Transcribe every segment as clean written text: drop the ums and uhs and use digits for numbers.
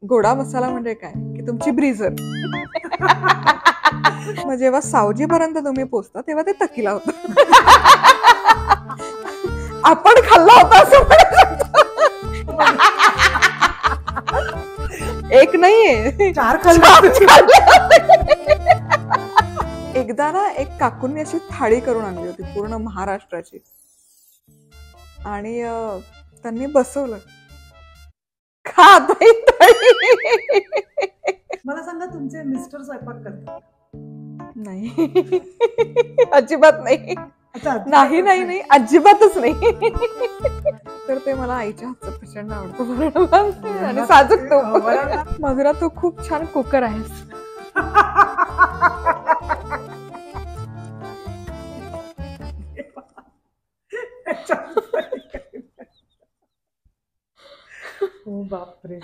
गोडा मसाला म्हणजे काय की तुमची ब्रीजर. मग जेव्हा सावजीपर्यंत तुम्ही पोचता तेव्हा ते तकिला होतं. आपण खाल्ला होता असं एक नाहीये, 4 एकदा ना एक काकूंनी अशी थाळी करून आणली होती पूर्ण महाराष्ट्राची आणि त्यांनी बसवलं मला सांगा तुमचे मिस्टर स्वयंपाक करतात? नाही, अजिबात नाही. नाही नाही नाही, अजिबातच नाही. तर ते मला आईच्या हातचं प्रचंड आवडतं आणि साजूक तो मधुरा, तू खूप छान कुकर आहेस. हो बापरे.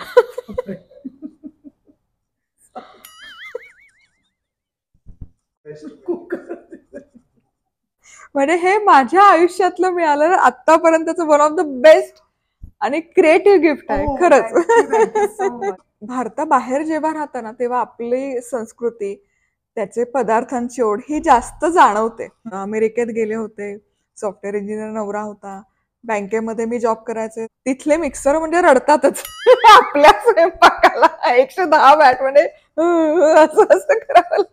म्हणजे हे माझ्या आयुष्यातलं मिळालं आतापर्यंतचं वन ऑफ द बेस्ट आणि क्रिएटिव्ह गिफ्ट आहे खरंच. भारताबाहेर जेव्हा राहतं ना तेव्हा आपली संस्कृती, त्याचे पदार्थांची ओढ ही जास्त जाणवते. अमेरिकेत गेले होते, सॉफ्टवेअर इंजिनियर नवरा होता, बँकेमध्ये मी जॉब करायचे, तिथले मिक्सर म्हणजे रडतातच आपल्या स्वयंपाकाला 110 वॅट म्हणजे असं असं करावं लागतं.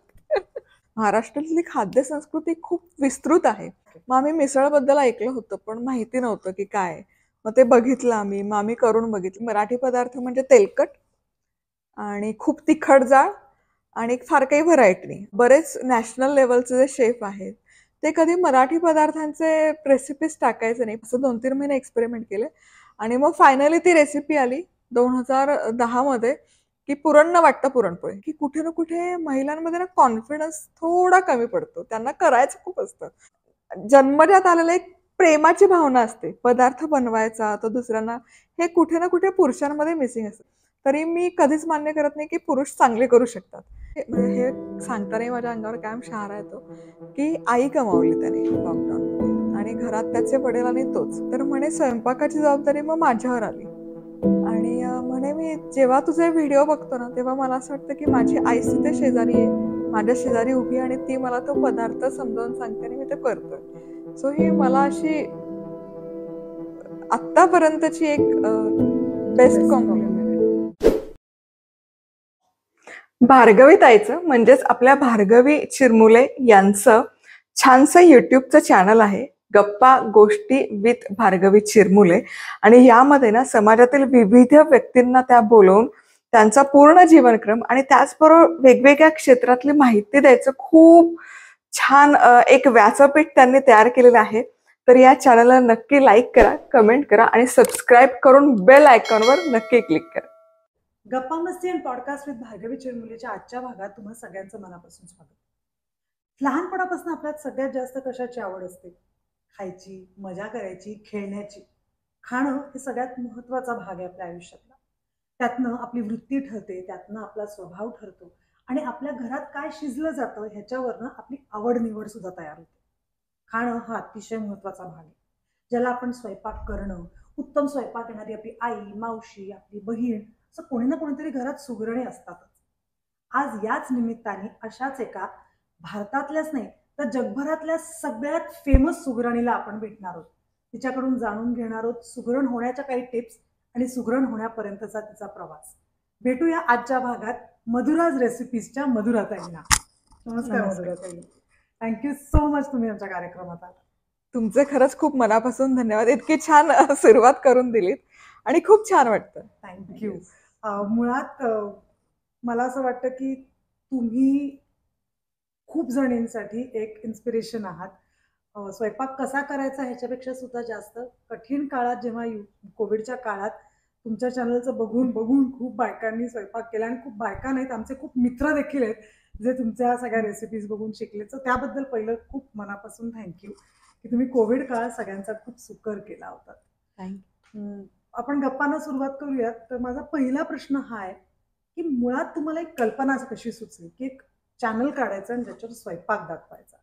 महाराष्ट्रातली खाद्य संस्कृती खूप विस्तृत आहे. मग आम्ही मिसळबद्दल ऐकलं होतं पण माहिती नव्हतं की काय. मग ते बघितलं आम्ही, मग आम्ही करून बघितलं. मराठी पदार्थ म्हणजे तेलकट आणि खूप तिखट जाळ आणि फार काही व्हरायटी नाही. बरेच नॅशनल लेवलचे जे शेफ आहेत ते कधी मराठी पदार्थांचे रेसिपीज टाकायचे नाही. असं 2-3 महिने एक्सपेरिमेंट केले आणि मग फायनली ती रेसिपी आली 2010 मध्ये की पुरण न वाटतं पुरणपोळी. की कुठे ना कुठे महिलांमध्ये ना कॉन्फिडन्स थोडा कमी पडतो, त्यांना करायचं खूप असतं. जन्मजात आलेलं एक प्रेमाची भावना असते, पदार्थ बनवायचा तो दुसऱ्यांना, हे कुठे ना कुठे पुरुषांमध्ये मिसिंग असतं. तरी मी कधीच मान्य करत नाही की पुरुष चांगले करू शकतात. म्हणजे हे सांगतानाही माझ्या अंगावर कायम शहारा येतो की आई कमावली त्याने लॉकडाऊन आणि घरात त्याचे वडील आणि तोच. तर म्हणे स्वयंपाकाची जबाबदारी मग माझ्यावर आली आणि म्हणे मी जेव्हा तुझे व्हिडिओ बघतो ना तेव्हा मला असं वाटतं की माझी आई तिथे शेजारी आहे, माझ्या शेजारी उभी आणि ती मला तो पदार्थ समजावून सांगते आणि मी ते करतोय. सो ही मला अशी आतापर्यंतची एक बेस्ट कॉम्प्लिमेंट. भार्गवी ताईचं म्हणजेच आपल्या भार्गवी चिरमुले यांचं छानसं युट्यूबचं चॅनल आहे, गप्पा गोष्टी विथ भार्गवी चिरमुले. आणि यामध्ये ना समाजातील विविध व्यक्तींना त्या बोलवून त्यांचा पूर्ण जीवनक्रम आणि त्याचबरोबर वेगवेगळ्या क्षेत्रातली माहिती द्यायचं खूप छान एक व्यासपीठ त्यांनी तयार केलेलं आहे. तर या चॅनलला नक्की लाईक करा, कमेंट करा आणि सबस्क्राईब करून बेल आयकॉनवर नक्की क्लिक करा. गप्पा मस्ती आणि पॉडकास्ट विथ भार्गवी चिरमुलेच्या आजच्या भागात तुम्हा सगळ्यांचं मनापासून स्वागत. लहानपणापासून आपल्यात सगळ्यात जास्त कशाची आवड असते? खायची, मजा करायची, खेळण्याची. खाणं हे सगळ्यात महत्वाचा भाग आहे आपल्या आयुष्यातला. त्यातनं आपली वृत्ती ठरते, त्यातनं आपला स्वभाव ठरतो आणि आपल्या घरात काय शिजलं जातं ह्याच्यावरनं आपली आवड निवड सुद्धा तयार होते. खाणं हा अतिशय महत्वाचा भाग आहे. ज्याला आपण स्वयंपाक करणं, उत्तम स्वयंपाक येणारी आपली आई, मावशी, आपली बहीण, असं कोणी ना कोणीतरी घरात सुगरणी असतातच. आज याच निमित्ताने अशाच एका भारतातल्याच नाही तर जगभरातल्या सगळ्यात फेमस सुगरणीला आपण भेटणार आहोत. तिच्याकडून जाणून घेणार आहोत सुगरण होण्याच्या काही टिप्स आणि सुगरण होण्यापर्यंतचा तिचा प्रवास. भेटूया आजच्या भागात मधुराज रेसिपीजच्या मधुराताईंना. नमस्कार मधुराताई, थँक्यू सो मच तुम्ही आमच्या कार्यक्रमात आला. तुमचे खरंच खूप मनापासून धन्यवाद. इतकी छान सुरुवात करून दिलीत आणि खूप छान वाटतं. थँक्यू. मुळात मला असं वाटतं की तुम्ही खूप जणींसाठी एक इन्स्पिरेशन आहात. स्वयंपाक कसा करायचा ह्याच्यापेक्षा सुद्धा जास्त कठीण काळात जेव्हा कोविडच्या काळात तुमच्या चॅनलचं बघून बघून खूप बायकांनी स्वयंपाक केला आणि खूप बायका नाहीत, आमचे खूप मित्र देखील आहेत जे तुमच्या सगळ्या रेसिपीज बघून शिकले. तर त्याबद्दल पहिलं खूप मनापासून थँक्यू की तुम्ही कोविड काळात सगळ्यांचा खूप सुकर केला होता. थँक्यू. आपण गप्पांना सुरुवात करूयात. तर माझा पहिला प्रश्न हा आहे की मुळात तुम्हाला एक कल्पना कशी सुचली की एक चॅनल काढायचं आणि ज्याच्यावर स्वयंपाक दाखवायचा?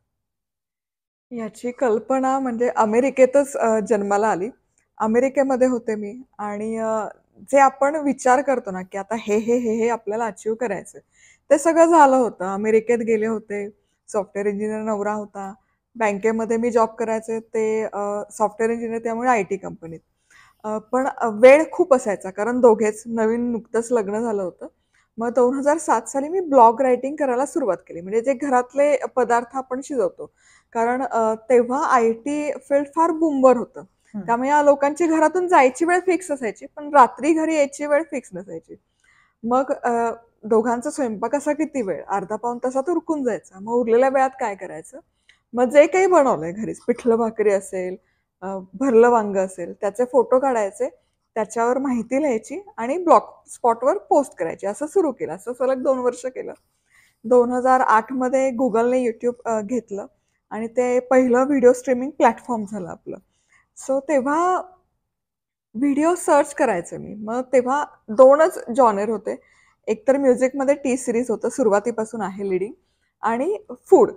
याची कल्पना म्हणजे अमेरिकेतच जन्माला आली. अमेरिकेमध्ये होते मी आणि जे आपण विचार करतो ना की आता हे हे हे हे आपल्याला अचीव करायचं, ते सगळं झालं होतं. अमेरिकेत गेले होते, सॉफ्टवेअर इंजिनियर नवरा होता, बँकेमध्ये मी जॉब करायचे, ते सॉफ्टवेअर इंजिनियर, त्यामुळे आय टी कंपनीत. पण वेळ खूप असायचा, कारण दोघेच नवीन नुकतंच लग्न झालं होतं. मग 2007 साली मी ब्लॉग रायटिंग करायला सुरुवात केली, म्हणजे जे घरातले पदार्थ आपण शिजवतो. कारण तेव्हा आय टी फील्ड फार बुमवर होतं. त्यामुळे या लोकांची घरातून जायची वेळ फिक्स असायची, पण रात्री घरी यायची वेळ फिक्स नसायची. मग दोघांचा स्वयंपाक असा किती वेळ, अर्धा पाऊण तासात उरकून जायचा. मग उरलेल्या वेळात काय करायचं, मग जे काही बनवलंय घरीच, पिठलं भाकरी असेल, भरलं वांग असेल, त्याचे फोटो काढायचे, त्याच्यावर माहिती लिहायची आणि ब्लॉग स्पॉटवर पोस्ट करायची. असं सुरू केलं. असं सलग 2 वर्ष केलं. 2008 मध्ये गुगलने युट्यूब घेतलं आणि ते पहिलं व्हिडिओ स्ट्रीमिंग प्लॅटफॉर्म झालं आपलं. सो तेव्हा व्हिडिओ सर्च करायचे मी. मग तेव्हा 2च जॉनर होते. एक तर म्युझिकमध्ये टी सिरीज होतं, सुरुवातीपासून आहे लीडिंग, आणि फूड,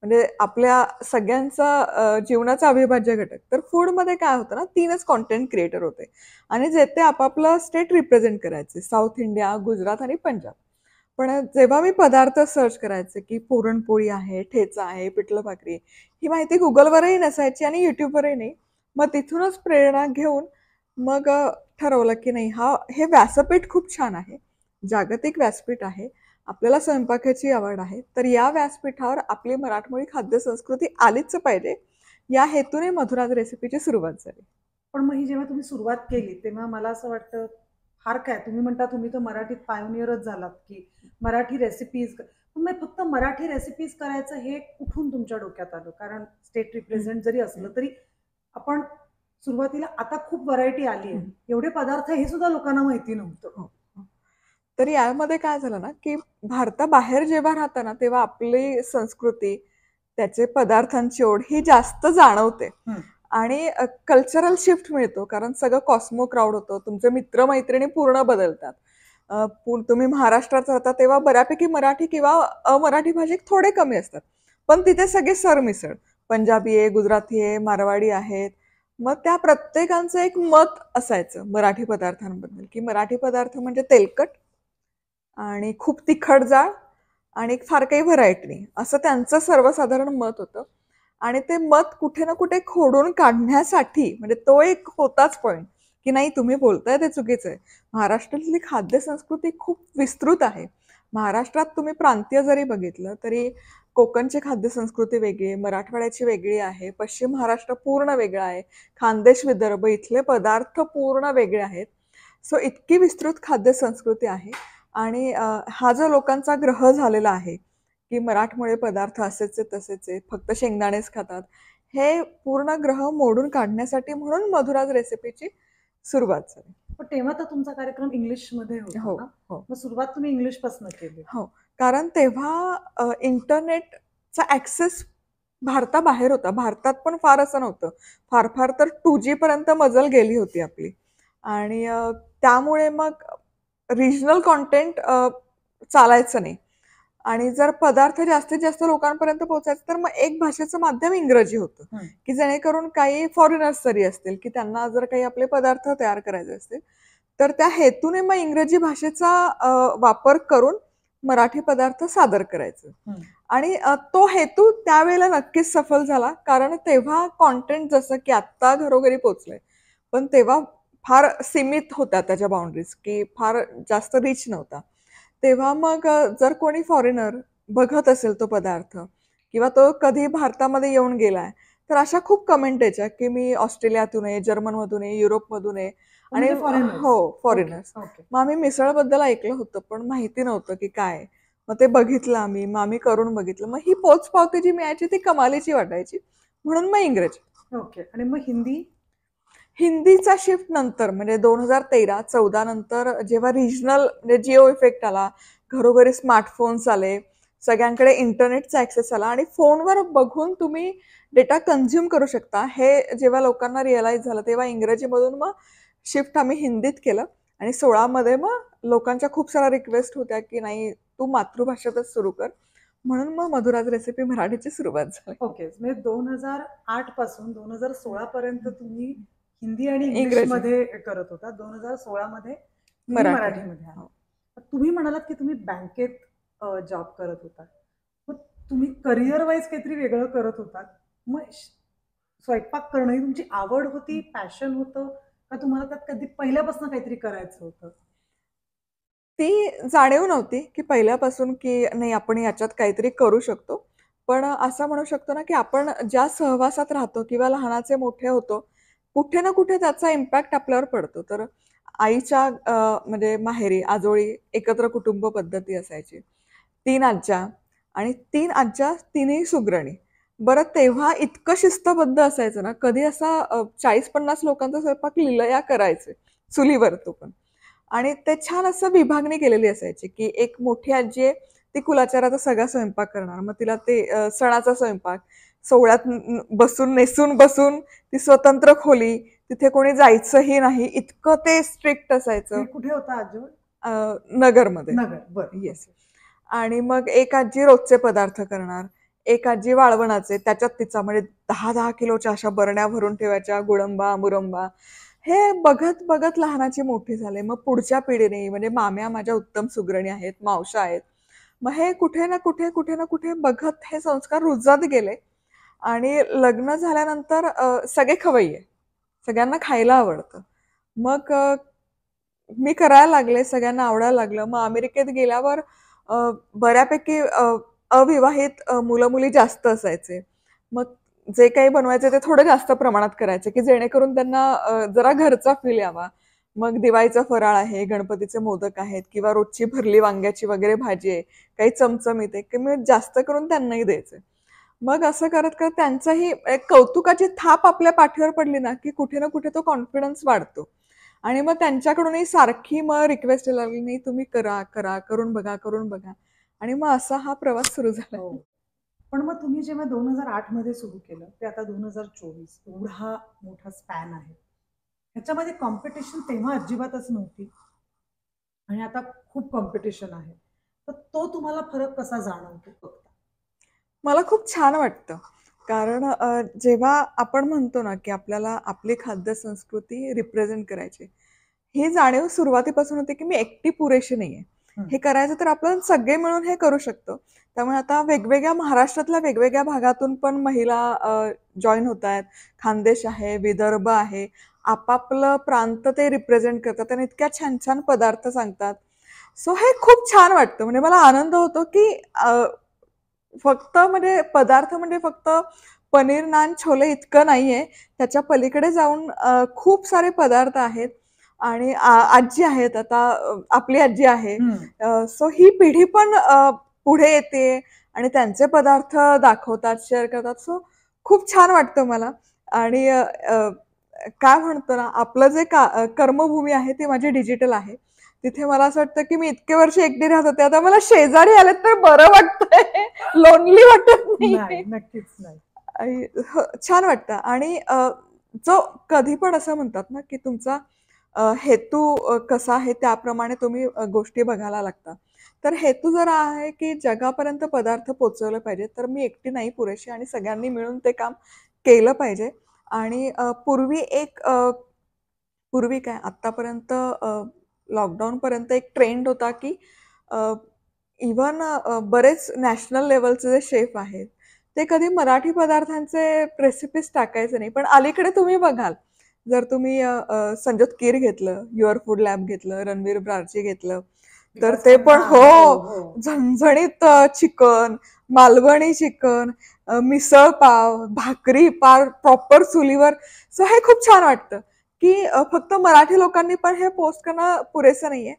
म्हणजे आपल्या सगळ्यांचा जीवनाचा अविभाज्य घटक. तर फूडमध्ये काय होतं ना, 3च कॉन्टेंट क्रिएटर होते आणि जे ते आपापलं स्टेट रिप्रेझेंट करायचे, साऊथ इंडिया, गुजरात आणि पंजाब. पण जेव्हा मी पदार्थ सर्च करायचे की पुरणपोळी आहे, ठेचा आहे, पिठलं भाकरी, ही माहिती गुगलवरही नसायची आणि युट्यूबवरही नाही. मग तिथूनच प्रेरणा घेऊन मग ठरवलं की नाही, हे व्यासपीठ खूप छान आहे, जागतिक व्यासपीठ आहे, आपल्याला स्वयंपाकाची आवड आहे, तर या व्यासपीठावर आपली मराठमोळी खाद्य संस्कृती आलीच पाहिजे, या हेतूने मधुराज रेसिपीची सुरुवात झाली. पण मग ही जेव्हा तुम्ही सुरुवात केली तेव्हा मला असं वाटतं, फार काय तुम्ही म्हणता, तुम्ही तर मराठीत पायोनियरच झालात की मराठी रेसिपीज. पण मग फक्त मराठी रेसिपीज करायचं हे कुठून तुमच्या डोक्यात आलं? कारण स्टेट रिप्रेझेंट जरी असलं तरी आपण सुरुवातीला, आता खूप व्हरायटी आली आहे, एवढे पदार्थ हे सुद्धा लोकांना माहिती नव्हतं. हो, हो. तर यामध्ये काय झालं ना, की भारताबाहेर जेव्हा राहतं ना, तेव्हा आपली संस्कृती, त्याचे पदार्थांची ओढ ही जास्त जाणवते आणि कल्चरल शिफ्ट मिळतो, कारण सगळं कॉस्मो क्राऊड होतं, तुमचे मित्रमैत्रिणी पूर्ण बदलतात. तुम्ही महाराष्ट्रात राहता तेव्हा बऱ्यापैकी मराठी किंवा अमराठी भाषिक थोडे कमी असतात, पण तिथे सगळे सरमिसळ, पंजाबी आहे, गुजराती आहे, मारवाडी आहेत. मग त्या प्रत्येकाचं एक मत असायचं मराठी पदार्थांबद्दल, की मराठी पदार्थ म्हणजे तेलकट आणि खूप तिखट जाळ आणि फार काही व्हरायटी नाही, असं त्यांचं सर्वसाधारण मत होतं. आणि ते मत कुठे ना कुठे खोडून काढण्यासाठी, म्हणजे तो एक होताच पॉइंट, की नाही तुम्ही बोलताय ते चुकीचं आहे. महाराष्ट्रातली खाद्य संस्कृती खूप विस्तृत आहे. महाराष्ट्रात तुम्ही प्रांतीय जरी बघितलं तरी कोकणची खाद्य संस्कृती वेगळी आहे, मराठवाड्याची वेगळी आहे, पश्चिम महाराष्ट्र पूर्ण वेगळा आहे, खानदेश विदर्भ इथले पदार्थ पूर्ण वेगळे आहेत. सो इतकी विस्तृत खाद्य संस्कृती आहे. आणि हा जो लोकांचा ग्रह झालेला आहे की मराठमोळे पदार्थ असेच आहे तसेच आहे, फक्त शेंगदाणेच खातात, हे पूर्ण ग्रह मोडून काढण्यासाठी म्हणून मधुराज रेसिपीची सुरुवात झाली. पण तेव्हा तर तुमचा कार्यक्रम इंग्लिश मध्ये होता हो ना? हो मग सुरुवात तुम्ही इंग्लिश पासून केली? हो, कारण तेव्हा इंटरनेटचा ऍक्सेस भारताबाहेर होता, भारतात पण फार असं नव्हतं. फार फार तर 2G पर्यंत मजल गेली होती आपली. आणि त्यामुळे मग रिजनल कॉन्टेंट चालायचं नाही. आणि जर पदार्थ जास्तीत जास्त लोकांपर्यंत पोहोचायचं तर मग एक भाषेचं माध्यम इंग्रजी होतं, की जेणेकरून काही फॉरेनर्स जरी असतील की त्यांना जर काही आपले पदार्थ तयार करायचे असतील तर त्या हेतूने मग इंग्रजी भाषेचा वापर करून मराठी पदार्थ सादर करायचं. आणि तो हेतू त्यावेळेला नक्कीच सफल झाला, कारण तेव्हा कॉन्टेंट जसं की आत्ता घरोघरी पोचलंय, पण तेव्हा फार सीमित होत्या त्याच्या बाउंड्रीज, की फार जास्त रिच नव्हता. तेव्हा मग जर कोणी फॉरेनर बघत असेल तो पदार्थ किंवा तो कधी भारतामध्ये येऊन गेलाय, तर अशा खूप कमेंट यायच्या की मी ऑस्ट्रेलियातून आहे, जर्मनमधून आहे, युरोपमधून आहे. आणि हो, फॉरेनर्स. मग आम्ही मिसळबद्दल ऐकलं होतं पण माहिती नव्हतं की काय. मग ते बघितलं आम्ही, मग आम्ही करून बघितलं, मग ही पोचपावती जी मिळायची ती कमालीची वाटायची, म्हणून मग इंग्रजी. ओके. आणि मग हिंदी? हिंदीचा शिफ्ट नंतर, म्हणजे 2013-14 नंतर जेव्हा रिजनल म्हणजे जिओ इफेक्ट आला, घरोघरी स्मार्टफोन्स आले, सगळ्यांकडे इंटरनेटचा ऍक्सेस आला आणि फोनवर बघून तुम्ही डेटा कन्झ्युम करू शकता, हे जेव्हा लोकांना रिअलाइज झालं तेव्हा इंग्रजीमधून मग शिफ्ट आम्ही हिंदीत केलं. आणि 16 मध्ये मग लोकांच्या खूप साऱ्या रिक्वेस्ट होत्या की नाही तू मातृभाषेतच सुरू कर, म्हणून मग मधुराज रेसिपी मराठीची सुरुवात झाली. ओके. म्हणजे 2008 पासून 2016 पर्यंत तुम्ही हिंदी आणि इंग्लिश इंग्रजी. मध्ये करत होता. 2016 मध्ये तुम्ही मराठी. मराठीमध्ये आला. हो. तुम्ही म्हणालात की तुम्ही बँकेत जॉब करत होता. मग तुम्ही करिअर वाईज काहीतरी वेगळं करत होतात. मग स्वयंपाक करणं ही तुमची आवड होती, पॅशन होतं का तुम्हाला त्यात कधी पहिल्यापासून काहीतरी करायचं होतं? ती जाणीव नव्हती, की पहिल्यापासून की नाही आपण याच्यात काहीतरी करू शकतो. पण असं म्हणू शकतो ना, की आपण ज्या सहवासात राहतो किंवा लहानाचे मोठे होतो, कुठे ना कुठे त्याचा इम्पॅक्ट आपल्यावर पडतो. तर आईच्या म्हणजे माहेरी, आजोळी एकत्र कुटुंब पद्धती असायची. 3 आज्या आणि 3 आज्या तिन्ही सुगरणी. बरं तेव्हा इतकं शिस्तबद्ध असायचं ना, कधी असा 40-50 लोकांचा स्वयंपाक लीलया करायचे, चुलीवर तो पण. आणि ते छान असं विभागणी केलेली असायची, की एक मोठी आजी आहे, ती कुलाचाराचा सगळा स्वयंपाक करणार. मग तिला ते सणाचा स्वयंपाक, सोहळ्यात बसून, नेसून बसून ती स्वतंत्र खोली, तिथे कोणी जायचंही नाही, इतकं ते स्ट्रिक्ट असायचं. हे कुठे होता आजोळ? नगरमध्ये. नगर. बरं. येस. आणि मग एक आजी रोजचे पदार्थ करणार, एक आजी वाळवणाचे, त्याच्यात तिचा म्हणजे 10-10 किलोच्या अशा बरण्या भरून ठेवायच्या, गुळंबा, मुरंबा. हे बघत बघत लहानाची मोठी झाले. मग पुढच्या पिढीने म्हणजे माम्या माझ्या उत्तम सुगरणी आहेत, मावशा आहेत. मग हे कुठे ना कुठे, कुठे ना कुठे बघत हे संस्कार रुजत गेले आणि लग्न झाल्यानंतर सगळे खवय्ये. सगळ्यांना खायला आवडतं. मग मी करायला लागले, सगळ्यांना आवडायला लागलं. मग अमेरिकेत गेल्यावर अ, बऱ्यापैकी अविवाहित मुलं-मुली जास्त असायचे. मग जे काही बनवायचे ते थोडं जास्त प्रमाणात करायचे, की जेणेकरून त्यांना जरा घरचा फील यावा. मग दिवाळीचा फराळ आहे, गणपतीचे मोदक आहेत किंवा रोजची भरली वांग्याची वगैरे भाजी आहे, काही चमचमीत आहे, की मी जास्त करून त्यांनाही द्यायचे. मग असं करत-करत त्यांचाही एक कौतुकाची थाप आपल्या पाठीवर पडली ना, की कुठे ना कुठे तो कॉन्फिडन्स वाढतो. आणि मग त्यांच्याकडूनही सारखी मग रिक्वेस्ट यायला लागली, "नाही तुम्ही करा, करा, करून बघा, करून बघा." आणि मग असा हा प्रवास सुरू झाला. हो. पण मग तुम्ही जेव्हा 2008 मध्ये सुरू केलं, ते आता 2024 एवढा मोठा स्पॅन आहे. ह्याच्यामध्ये कॉम्पिटिशन तेव्हा अजिबातच नव्हती आणि आता खूप कॉम्पिटिशन आहे. तर तो तुम्हाला फरक कसा जाणवतो बघता? मला खूप छान वाटतं. कारण जेव्हा आपण म्हणतो ना, की आपल्याला आपली खाद्य संस्कृती रिप्रेझेंट करायची. ही जाणीव सुरुवातीपासून होती, की मी एकटी पुरेशी नाहीये. हं. हे करायचं तर आपण सगळे मिळून हे करू शकतो. त्यामुळे आता वेगवेगळ्या महाराष्ट्रातल्या वेगवेगळ्या भागातून पण महिला जॉइन होतायत. खानदेश आहे, विदर्भ आहे. आपापलं प्रांत ते रिप्रेझेंट करतात आणि इतक्या छान-छान पदार्थ सांगतात. सो हे खूप छान वाटतं. म्हणजे मला आनंद होतो, की फक्त म्हणजे पदार्थ म्हणजे फक्त पनीर, नान, छोले इतकं नाहीये. त्याच्या पलीकडे जाऊन खूप सारे पदार्थ आहेत आणि आजी आहेत आता आपली आजी आहे. हं. सो ही पिढी पण पुढे येते आणि त्यांचे पदार्थ दाखवतात, शेअर करतात. सो खूप छान वाटतं मला आणि काय म्हणतो ना, आपलं जे कर्मभूमी आहे ती माझी डिजिटल आहे. तिथे मला असं वाटतं, की मी इतके वर्ष एकटी राहत होते. आता मला शेजारी आलेत तर बरं वाटतंय. लोनली वाटत नाही, नाहीये. नक्कीच नाही. आणि छान वाटतं आणि जो कधी पण असं म्हणतात ना, की तुमचा हेतू कसा आहे त्याप्रमाणे तुम्ही गोष्टी बघायला लागतात. तर हेतू जर आहे, की जगापर्यंत पदार्थ पोहोचवले पाहिजेत, तर मी एकटी नाही पुरेशी आणि सगळ्यांनी मिळून ते काम केलं पाहिजे. आणि पूर्वी काय आत्तापर्यंत लॉकडाऊनपर्यंत एक ट्रेंड होता, की इव्हन बरेच नॅशनल लेव्हलचे जे शेफ आहेत, ते कधी मराठी पदार्थांचे रेसिपीज टाकायचे नाही. पण अलीकडे तुम्ही बघाल, जर तुम्ही संजोत कीर घेतलं, युअर फूड लॅब घेतलं, रणवीर ब्रारची घेतलं, तर विकास ते पण खन्ना. हो, हो, हो. झणझणीत चिकन, मालवणी चिकन, मिसळ पाव, भाकरी पार प्रॉपर चुलीवर. सो हे खूप छान वाटतं, की फक्त मराठी लोकांनी पण हे पोस्ट करणं पुरेसं नाहीये.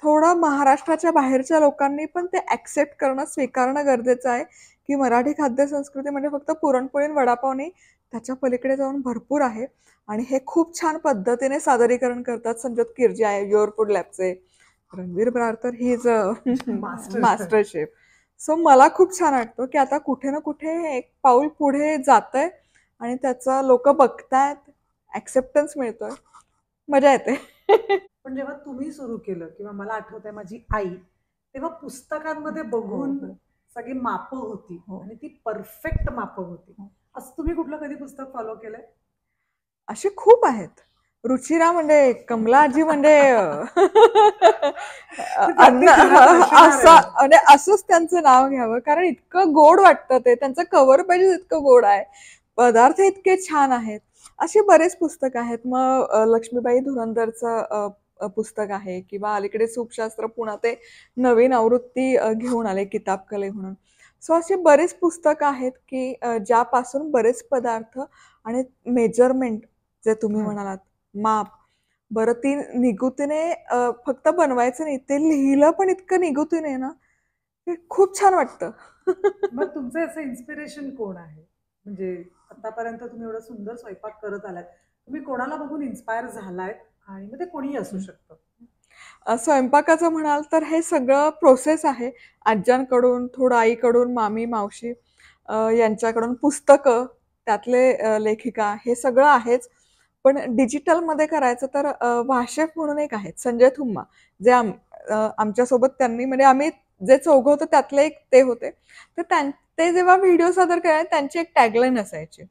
थोडं महाराष्ट्राच्या बाहेरच्या लोकांनी पण ते ॲक्सेप्ट करणं, स्वीकारणं गरजेचं आहे, की मराठी खाद्यसंस्कृती म्हणजे फक्त पुरणपोळी आणि वडापाव नाही, त्याच्या पलीकडे जाऊन भरपूर आहे. आणि हे खूप छान पद्धतीने सादरीकरण करतात संजोत कीर आहे, युअर फूड लॅबचे. रणवीर ब्रार तर he is a master. Master chef. So मला खूप छान वाटतं, की आता कुठे ना कुठे हे एक पाऊल पुढे जातंय आणि त्याचं लोकं बघतायत, ॲक्सेप्टन्स मिळतोय. मजा येते. पण जेव्हा तुम्ही सुरू केलं किंवा मला आठवतंय माझी आई, तेव्हा पुस्तकांमध्ये हो, बघून हो, सगळी मापं होती हो, आणि ती परफेक्ट मापं होती. हो. असं तुम्ही कुठलं कधी पुस्तक फॉलो केलंय? असे खूप आहेत. रुचिरा म्हणजे कमला आजी म्हणजे अन्न म्हणजे असंच त्यांचं नाव घ्यावं, कारण इतकं गोड वाटतं ते. त्यांचं कव्हर पेज इतकं गोड आहे, पदार्थ इतके छान आहेत. असे बरेच पुस्तक आहेत. मग लक्ष्मीबाई धुरंधरचं पुस्तक आहे, किंवा अलीकडे सूपशास्त्र पुन्हा ते नवीन आवृत्ती घेऊन आले किताबकले म्हणून. सो असे बरेच पुस्तक आहेत की ज्यापासून बरेच पदार्थ आणि मेजरमेंट जे तुम्ही म्हणालात, माप, बरं ती निगुतीने फक्त बनवायचं नाही, ते लिहिलं पण इतकं निगुतीने ना, ते खूप छान वाटतं. मग तुमचं असं इन्स्पिरेशन कोण आहे? म्हणजे आतापर्यंत तुम्ही एवढं सुंदर स्वयंपाक करत आलात, तुम्ही कोणाला बघून इन्स्पायर झालाय? आणि मग ते कोणीही असू शकतं. स्वयंपाकाचं म्हणाल तर हे सगळं प्रोसेस आहे. आज्यांकडून, थोडं आईकडून, मामी, मावशी यांच्याकडून, पुस्तकं, त्यातले लेखिका, हे सगळं आहेच. पण डिजिटलमध्ये करायचं तर वाशेफ म्हणून एक आहेत, संजय थुम्मा, जे आमच्यासोबत त्यांनी, म्हणजे आम्ही जे चौघं होतो त्यातले एक ते होते. तर ते जेव्हा व्हिडिओ सादर करायचे, त्यांची एक टॅगलाईन असायची,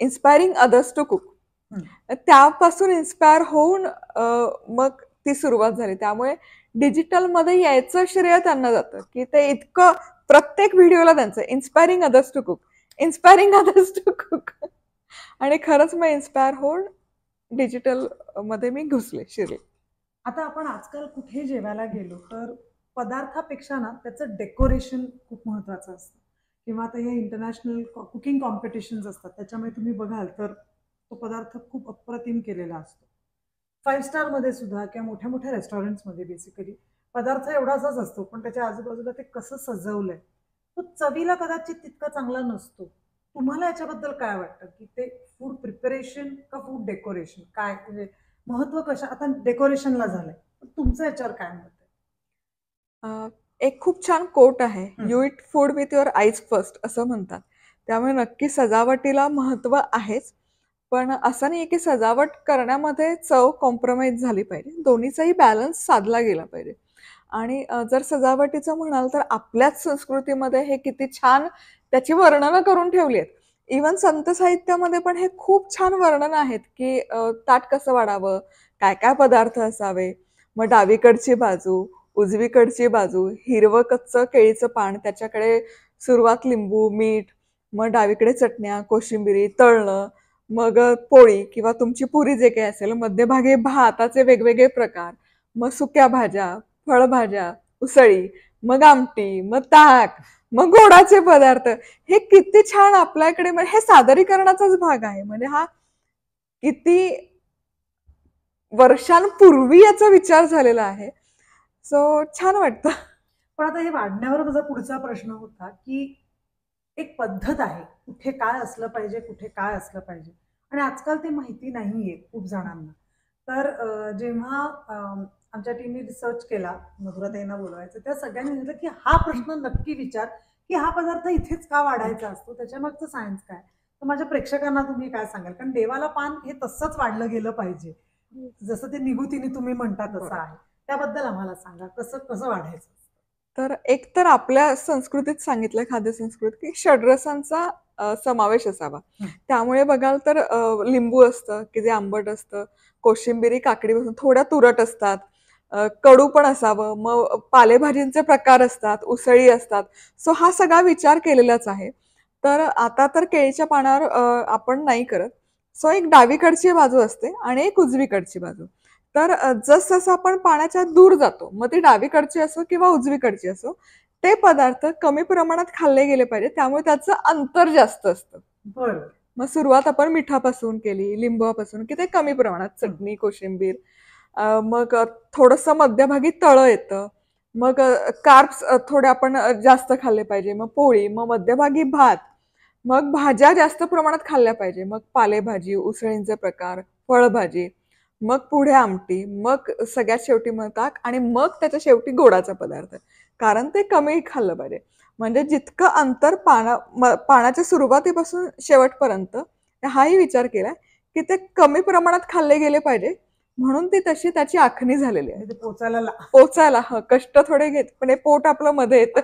इन्स्पायरिंग अदर्स टू कुक. त्यापासून इन्स्पायर होऊन मग ती सुरुवात झाली. त्यामुळे डिजिटलमध्ये यायचं श्रेय त्यांना जातं, की ते इतकं प्रत्येक व्हिडिओला त्यांचं inspiring others to cook, inspiring others to cook. आणि खरंच मग इन्स्पायर होऊन डिजिटल मध्ये मी शिरले. आता आपण आजकाल कुठे जेवायला गेलो तर पदार्थापेक्षा ना त्याचं डेकोरेशन खूप महत्वाचं असतं. किंवा आता हे इंटरनॅशनल कुकिंग कॉम्पिटिशन्स असतात, त्याच्यामुळे तुम्ही बघाल तर तो पदार्थ खूप अप्रतिम केलेला असतो. 5 स्टार मध्ये सुद्धा किंवा मोठ्या मोठ्या रेस्टॉरंट्समध्ये बेसिकली पदार्थ एवढासाच असतो, पण त्याच्या आजूबाजूला ते कसं सजवलंय तो चवीला कदाचित तितका चांगला नसतो. तुम्हाला याच्याबद्दल काय वाटतं, की ते फूड प्रिपरेशन का फूड डेकोरेशन, काय म्हणजे महत्व कशा? आता डेकोरेशनला झालंय, तुमचं याच्यावर काय मत आहे? एक खूप छान कोट आहे, you it food with your eyes first, असं म्हणतात. त्यामुळे नक्की सजावटीला महत्व आहेच, पण असं नाहीये की सजावट करण्यामध्ये चव कॉम्प्रोमाइज झाली पाहिजे. दोन्हीचाही बॅलन्स साधला गेला पाहिजे. आणि जर सजावटीचं म्हणाल तर आपल्याच संस्कृतीमध्ये हे किती छान त्याची वर्णनं करून ठेवली आहेत. इव्हन संत साहित्यामध्ये पण हे खूप छान वर्णन आहेत, की ताट कसं वाढावं, काय काय पदार्थ असावे, मग डावीकडची बाजू, उजवीकडची बाजू, हिरवं कच्चं केळीचं पान, त्याच्याकडे सुरुवात लिंबू, मीठ, मग डावीकडे चटण्या, कोशिंबिरी, तळणं, मग पोळी किंवा तुमची पुरी जे काही असेल, मध्यभागी भाताचे वेगवेगळे प्रकार, मग सुक्या भाज्या, फळभाज्या, उसळी, मग आमटी, मग ताक, मग गोडाचे पदार्थ. हे किती छान आपल्याकडे, म्हणजे हे सादरीकरणाचाच भाग आहे. म्हणजे हा किती वर्षांपूर्वी याचा विचार झालेला आहे. सो छान वाटतं. पण आता हे वाढण्यावर माझा पुढचा प्रश्न होता, की एक पद्धत आहे, कुठे काय असलं पाहिजे, कुठे काय असलं पाहिजे, आणि आजकाल ते माहिती नाहीये खूप जणांना. तर जेव्हा आमच्या टीमने रिसर्च केला, मधुराताईंना बोलवायचं, त्या सगळ्यांनी म्हटलं की हा प्रश्न नक्की विचार, की हा पदार्थ इथेच का वाढायचा असतो, त्याच्यामागचं सायन्स काय? तर माझ्या प्रेक्षकांना तुम्ही काय सांगाल? कारण देवाला पान हे तसंच वाढलं गेलं पाहिजे, जसं ते निगुतीने तुम्ही म्हणता तसं आहे. त्याबद्दल आम्हाला सांगा, कसं कसं वाढायचं? तर एक तर आपल्या संस्कृतीत सांगितलं, खाद्य संस्कृती, की षड्रसांचा समावेश असावा. त्यामुळे बघाल तर लिंबू असतं की जे आंबट असतं, कोशिंबिरी काकडीपासून थोड्या तुरट असतात, कडू पण असावं, मग पालेभाजींचे प्रकार असतात, उसळी असतात. सो हा सगळा विचार केलेलाच आहे. तर आता तर केळीच्या पानावर आपण नाही करत. सो एक डावीकडची बाजू असते आणि एक उजवीकडची बाजू. तर जसं आपण पाण्याच्या दूर जातो, मग ती डावीकडची असो किंवा उजवीकडची असो, ते पदार्थ कमी प्रमाणात खाल्ले गेले पाहिजे. त्यामुळे त्याचं अंतर जास्त असतं. बरं. मग सुरुवात आपण मिठापासून केली, लिंबापासून, की ते कमी प्रमाणात, चटणी, कोशिंबीर, मग थोडंसं मध्यभागी तळं येतं, मग कार्ब्स थोडे आपण जास्त खाल्ले पाहिजे, मग पोळी, मग मध्यभागी भात, मग भाज्या जास्त प्रमाणात खाल्ल्या पाहिजे, मग पालेभाजी, उसळींचे प्रकार, फळभाजी, मग पुढे आमटी, मग सगळ्यात शेवटी मग ताक, आणि मग त्याच्या शेवटी गोडाचा पदार्थ, कारण ते कमी खाल्लं पाहिजे. म्हणजे जितकं अंतर पानाच्या सुरुवातीपासून शेवटपर्यंत हाही विचार केलाय की ते कमी प्रमाणात खाल्ले गेले पाहिजे, म्हणून ती तशी त्याची आखणी झालेली आहे. पोचायला कष्ट थोडे घेत, पण हे पोट आपलं मध्ये येत.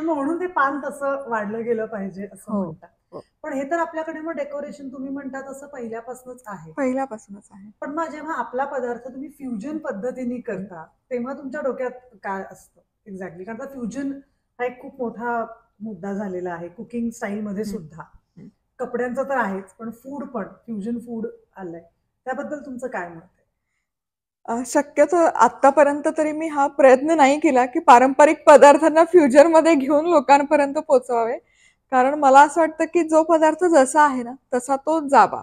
म्हणून ते पान तसं वाढलं गेलं पाहिजे असं हो, म्हणतात. हो. पण हे तर आपल्याकडे मग डेकोरेशन तुम्ही म्हणता तसं पहिल्यापासूनच आहे. पहिल्यापासूनच आहे. पण मग जेव्हा आपला पदार्थ तुम्ही फ्युजन पद्धतीने करता तेव्हा तुमच्या डोक्यात काय असतं एक्झॅक्टली? कारण फ्युजन हा एक खूप मोठा मुद्दा झालेला आहे कुकिंग स्टाईल मध्ये हं, सुद्धा. हं. कपड्यांचं तर आहेच पण फूड पण फ्युजन फूड आलंय. त्याबद्दल तुमचं काय मत आहे? शक्यतो आत्तापर्यंत तरी मी हा प्रयत्न नाही केला की पारंपरिक पदार्थांना फ्युजनमध्ये घेऊन लोकांपर्यंत पोहोचवावे. कारण मला असं वाटतं की जो पदार्थ जसा आहे ना, तसा तो जावा.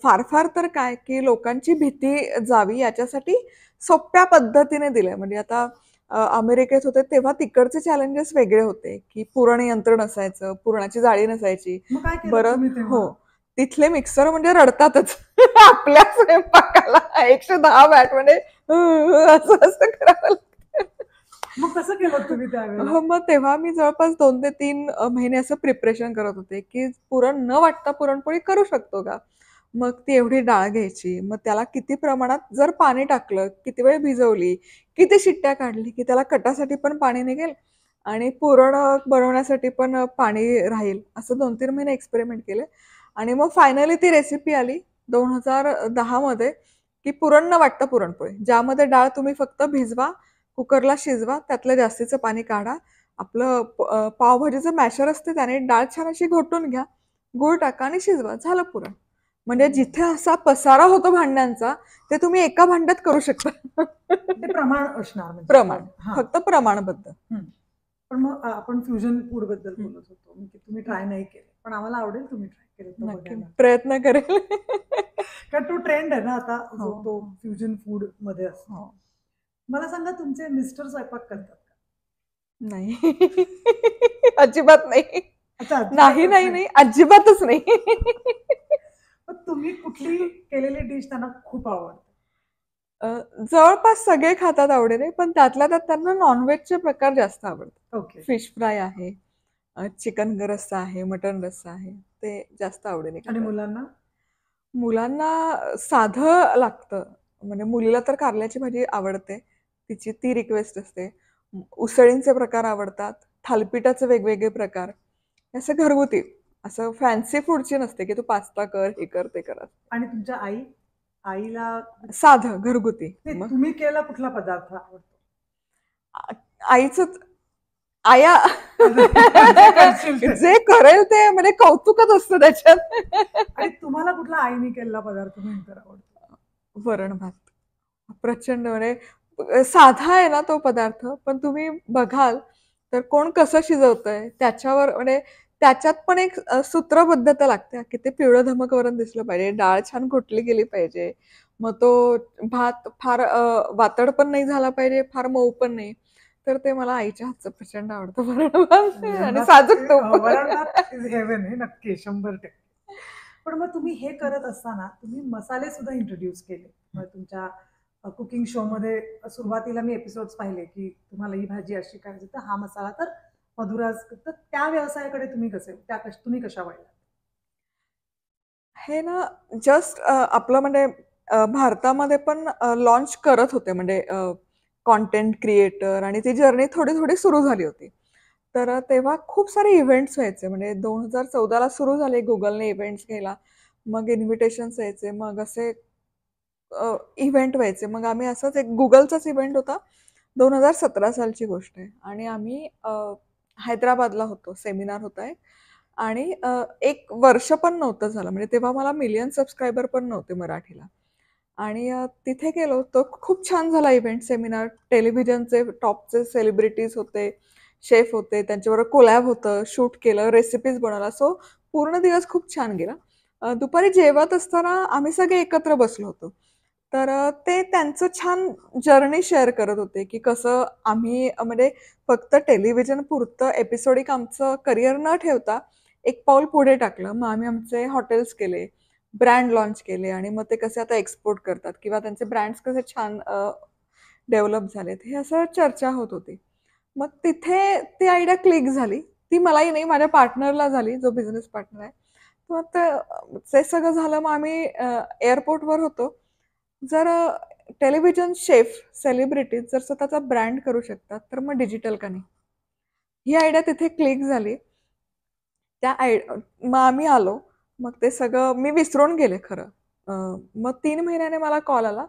फार फार तर काय की लोकांची भीती जावी याच्यासाठी सोप्या पद्धतीने दिलंय. म्हणजे आता अमेरिकेत होते तेव्हा तिकडचे चॅलेंजेस वेगळे होते, की पुरण यंत्र नसायचं, पुरणाची जाळी नसायची. मग काय केलं बरं तुम्ही तेव्हा? हो. तिथले मिक्सर म्हणजे रडतातच. आपल्या स्वयंपाकाला 110 वॅट म्हणजे असं असं करावं लागतं. मग कसं केलं तुम्ही त्यावेळेला? हो, मग तेव्हा मी जवळपास 2 ते 3 महिने असं प्रिपरेशन करत होते, की पुरण न वाटता पुरणपोळी करू शकतो का? मग ती एवढी डाळ घ्यायची, मग त्याला किती प्रमाणात जर पाणी टाकलं, किती वेळ भिजवली, किती शिट्ट्या काढली, की त्याला कटासाठी पण पाणी निघेल आणि पुरण बनवण्यासाठी पण पाणी राहील. असं 2-3 महिने एक्सपेरिमेंट केले आणि मग फायनली ती रेसिपी आली 2010 मध्ये, की पुरण न वाटता पुरणपोळी. ज्यामध्ये डाळ तुम्ही फक्त भिजवा, कुकरला शिजवा, त्यातलं जास्तीचं पाणी काढा. आपलं पावभाजीचं मॅशर असते त्याने डाळ छान अशी घोटून घ्या, गूळ टाका आणि शिजवा. झालं पुरण. म्हणजे जिथे असा पसारा होतो भांड्यांचा, ते तुम्ही एका भांड्यात करू शकता. ते प्रमाण असणार म्हणजे प्रमाण. हा. फक्त प्रमाणबद्ध. पण मग आपण फ्युजन फूड बद्दल हं. बोलत होतो की तुम्ही ट्राय नाही केले पण आम्हाला आवडेल तुम्ही ट्राय केलं तर नक्की बघायला. प्रयत्न करेल. कारण तो ट्रेंड आहे ना आता हो, जो तो हो. फ्युजन फूड मध्ये असतो. हो. मला सांगा तुमचे मिस्टर स्वयंपाक करतात का? नाही. अजिबात नाही. अच्छा, नाही, अजिबातच नाही, नाही. नाही. अजिबातच नाही. मग तुम्ही कुठली केलेली डिश त्यांना खूप आवडते? अ, जवळपास सगळे खातात आवडीने, पण त्यातल्या त्यात त्यांना नॉन-व्हेजचे प्रकार जास्त आवडतात. ओके. फिश फ्राय आहे, चिकन रस्सा आहे, मटण रस्सा आहे. ते जास्त आवडीने आणि खातात. मुलांना? मुलांना साधं लागतं. म्हणजे मुलीला तर कारल्याची भाजी आवडते. तिची ती रिक्वेस्ट असते. उसळींचे प्रकार आवडतात. थालीपीठाचे वेगवेगळे प्रकार. असं घरगुती. असं फॅन्सी फूडची नसते, की तू पास्ता कर, हे कर, ते कर. आणि तुमच्या आईला साधं, घरगुती. नाही, मग तुम्ही केलेला कुठला पदार्थ आवडतो? आईचंच आया जे करशील ते. जे करेल ते म्हणजे कौतुकच असतं त्याच्यात. आणि तुम्हाला कुठला आईने केलेला पदार्थ भयंकर आवडतो? वरण भात. प्रचंड म्हणजे साधा आहे ना तो पदार्थ, पण तुम्ही बघाल तर कोण कसं शिजवतंय त्याच्यावर म्हणजे त्याच्यात पण एक सूत्रबद्धता लागते, की ते पिवळं धमक वरण दिसलं पाहिजे, डाळ छान घोटली गेली पाहिजे. मग तो भात फार वातड पण नाही झाला पाहिजे, फार मऊ पण नाही. तर ते मला आईच्या हातचं प्रचंड आवडतं वरण भात वरण आणि भात साजूक तूप. वरण भात इज हेवन आहे नक्की 100%. पण मग तुम्ही हे करत असताना तुम्ही मसाले सुद्धा इंट्रोड्यूस केले. मग तुमच्या कुकिंग शो मध्ये सुरुवातीला मी एपिसोड्स पाहिले की तुम्हाला ही भाजी अशी करायची तर हा मसाला तर मधुराज. तर त्या व्यवसायाकडे तुम्ही तुम्ही कशा वळलात? हे ना जस्ट आपलं म्हणजे भारतामध्ये पण लॉन्च करत होते म्हणजे कंटेंट क्रिएटर आणि ती जर्नी थोडी थोडी सुरू झाली होती. तर तेव्हा खूप सारे इव्हेंट्स व्हायचे म्हणजे 2014ला सुरू झाले गुगलने इव्हेंट्स घ्यायला. मग इन्व्हिटेशन्स यायचे. मग असे इव्हेंट व्हायचे. मग आम्ही असंच एक गुगलचाच इव्हेंट होता. 2017 सालची गोष्ट आहे आणि आम्ही हैदराबादला होतो. सेमिनार होता एक आणि 1 वर्ष पण नव्हतं झालं. म्हणजे तेव्हा मला मिलियन सबस्क्रायबर पण नव्हते मराठीला. आणि तिथे गेलो तो खूप छान झाला इव्हेंट सेमिनार. टेलिव्हिजनचे टॉपचे सेलिब्रिटीज होते, शेफ होते, त्यांच्याबरोबर कोलॅब होतं, शूट केलं, रेसिपीज बनवल्या. सो पूर्ण दिवस खूप छान गेला. दुपारी जेवत असताना आम्ही सगळे एकत्र बसलो होतो. तर ते त्यांचं छान जर्नी शेअर करत होते, की कसं आम्ही म्हणजे फक्त टेलिव्हिजन पुरतं एपिसोडिक आमचं करिअर न ठेवता एक पाऊल पुढे टाकलं. मग आम्ही आमचे हॉटेल्स केले, ब्रँड लॉन्च केले आणि मग ते कसे आता एक्सपोर्ट करतात किंवा त्यांचे ब्रँड्स कसे छान डेव्हलप झालेत. हे असं चर्चा होत होती. मग तिथे ती आयडिया क्लिक झाली. ती मलाही नाही, माझ्या पार्टनरला झाली, जो बिझनेस पार्टनर आहे. मग ते सगळं झालं. मग आम्ही एअरपोर्टवर होतो. जर टेलिव्हिजन शेफ, सेलिब्रिटीज जर स्वतःचा ब्रँड करू शकतात, तर मग डिजिटल का नाही? ही आयडिया तिथे क्लिक झाली. मग आम्ही आलो. मग ते सगळं मी विसरून गेले खरं. मग 3 महिन्याने मला कॉल आला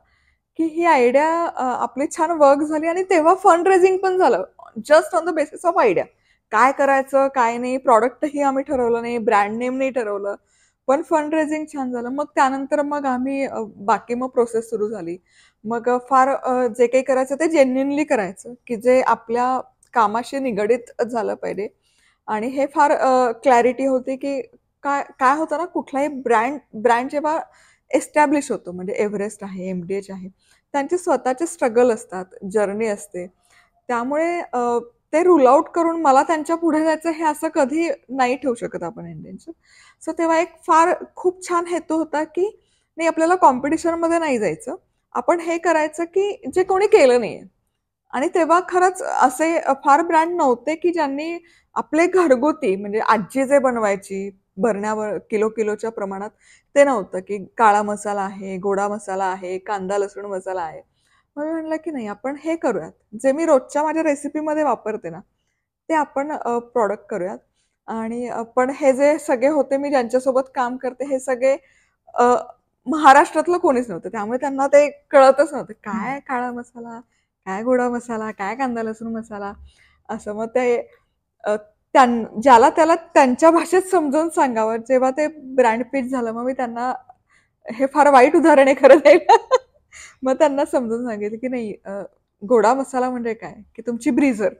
की ही आयडिया आपली छान वर्क झाली आणि तेव्हा फंड रेझिंग पण झालं. Just on the basis of idea. काय करायचं काय नाही, प्रॉडक्टही आम्ही ठरवलं नाही, ब्रँड नेम नाही ठरवलं, पण फंड रेझिंग छान झालं. मग त्यानंतर मग आम्ही बाकी मग प्रोसेस सुरू झाली. मग फार जे काही करायचं ते जेन्युइनली करायचं की जे आपल्या कामाशी निगडीत झालं पाहिजे. आणि हे फार क्लॅरिटी होती की काय काय होतं ना, कुठलाही ब्रँड जेव्हा एस्टॅब्लिश होतो, म्हणजे एव्हरेस्ट आहे, एमडीएच आहे, त्यांचे स्वतःचे स्ट्रगल असतात, जर्नी असते. त्यामुळे ते रूल आउट करून मला त्यांच्या पुढे जायचं हे असं कधी नाही ठेवू शकत आपण इंडियनचं. सो तेव्हा एक फार खूप छान हेतू होता की नाही, आपल्याला कॉम्पिटिशनमध्ये नाही जायचं, आपण हे करायचं की जे कोणी केलं नाहीये. आणि तेव्हा खरंच असे फार ब्रँड नव्हते की ज्यांनी आपले घरगुती, म्हणजे आजी जे बनवायची भरण्यावर किलो किलोच्या प्रमाणात, ते नव्हतं की काळा मसाला आहे, गोडा मसाला आहे, कांदा लसूण मसाला आहे. मग मी म्हणलं की नाही, आपण हे करूयात, जे मी रोजच्या माझ्या रेसिपीमध्ये वापरते ना, ते आपण प्रॉडक्ट करूयात. आणि पण हे जे सगळे होते, मी ज्यांच्यासोबत काम करते, हे सगळे अ, महाराष्ट्रातलं कोणीच नव्हतं. त्यामुळे त्यांना ते कळतच नव्हतं. काय काळा मसाला, काय गोडा मसाला, काय कांदा लसूण मसाला, असं. मग ते ज्याला त्याला त्यांच्या भाषेत समजावून सांगावं. जेव्हा ते ब्रँड पिच झालं, मग मी त्यांना, हे फार वाईट उदाहरण आहे खरं द्यायला. मग त्यांना समजून सांगितलं की नाही, गोडा मसाला म्हणजे काय, की तुमची ब्रीझर.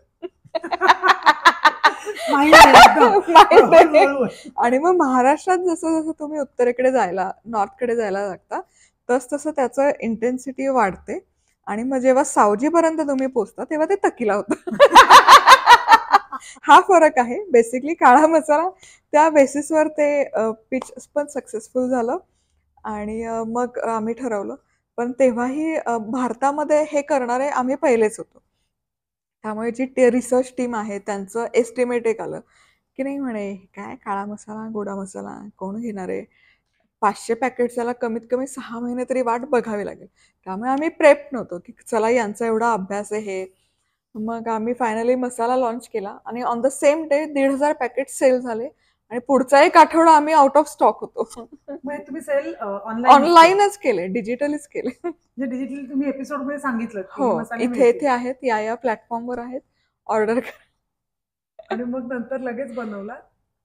माहित आहे एकदम. माहित बरोबर, आहे. बरोबर. आणि मग महाराष्ट्रात जसं जसं तुम्ही उत्तरेकडे जायला, नॉर्थकडे जायला लागता, तस तसं त्याचं इंटेन्सिटी वाढते. आणि मग जेव्हा सावजीपर्यंत तुम्ही पोचता, तेव्हा ते तकिला होतं. हा फरक आहे बेसिकली. काळा मसाला त्या बेसिसवर ते पिच पण सक्सेसफुल झालं. आणि मग आम्ही ठरवलं. पण तेव्हाही भारतामध्ये हे करणारे आम्ही पहिलेच होतो. त्यामुळे जी रिसर्च टीम आहे, त्यांचं एस्टिमेट एक आलं की नाही, म्हणे काय काळा मसाला गोडा मसाला कोण घेणार आहे, 500 पॅकेट्स, याला कमीत कमी 6 महिने तरी वाट बघावी लागेल. त्यामुळे आम्ही प्रेप नव्हतो की चला यांचा एवढा अभ्यास आहे हे. मग आम्ही फायनली मसाला लॉन्च केला आणि on the same day 1,500 packet sale झाले. आणि पुढचा एक आठवडा आम्ही आउट ऑफ स्टॉक होतो. मग तुम्ही सेल ऑनलाईन ऑनलाईनच केले, डिजिटलीच केले. म्हणजे डिजिटली तुम्ही एपिसोड मध्ये सांगितलं की हो, हे मसाले इथे मिळतील. इथे आहेत, या प्लॅटफॉर्मवर आहेत, ऑर्डर करा. आणि मग नंतर लगेच बनवला.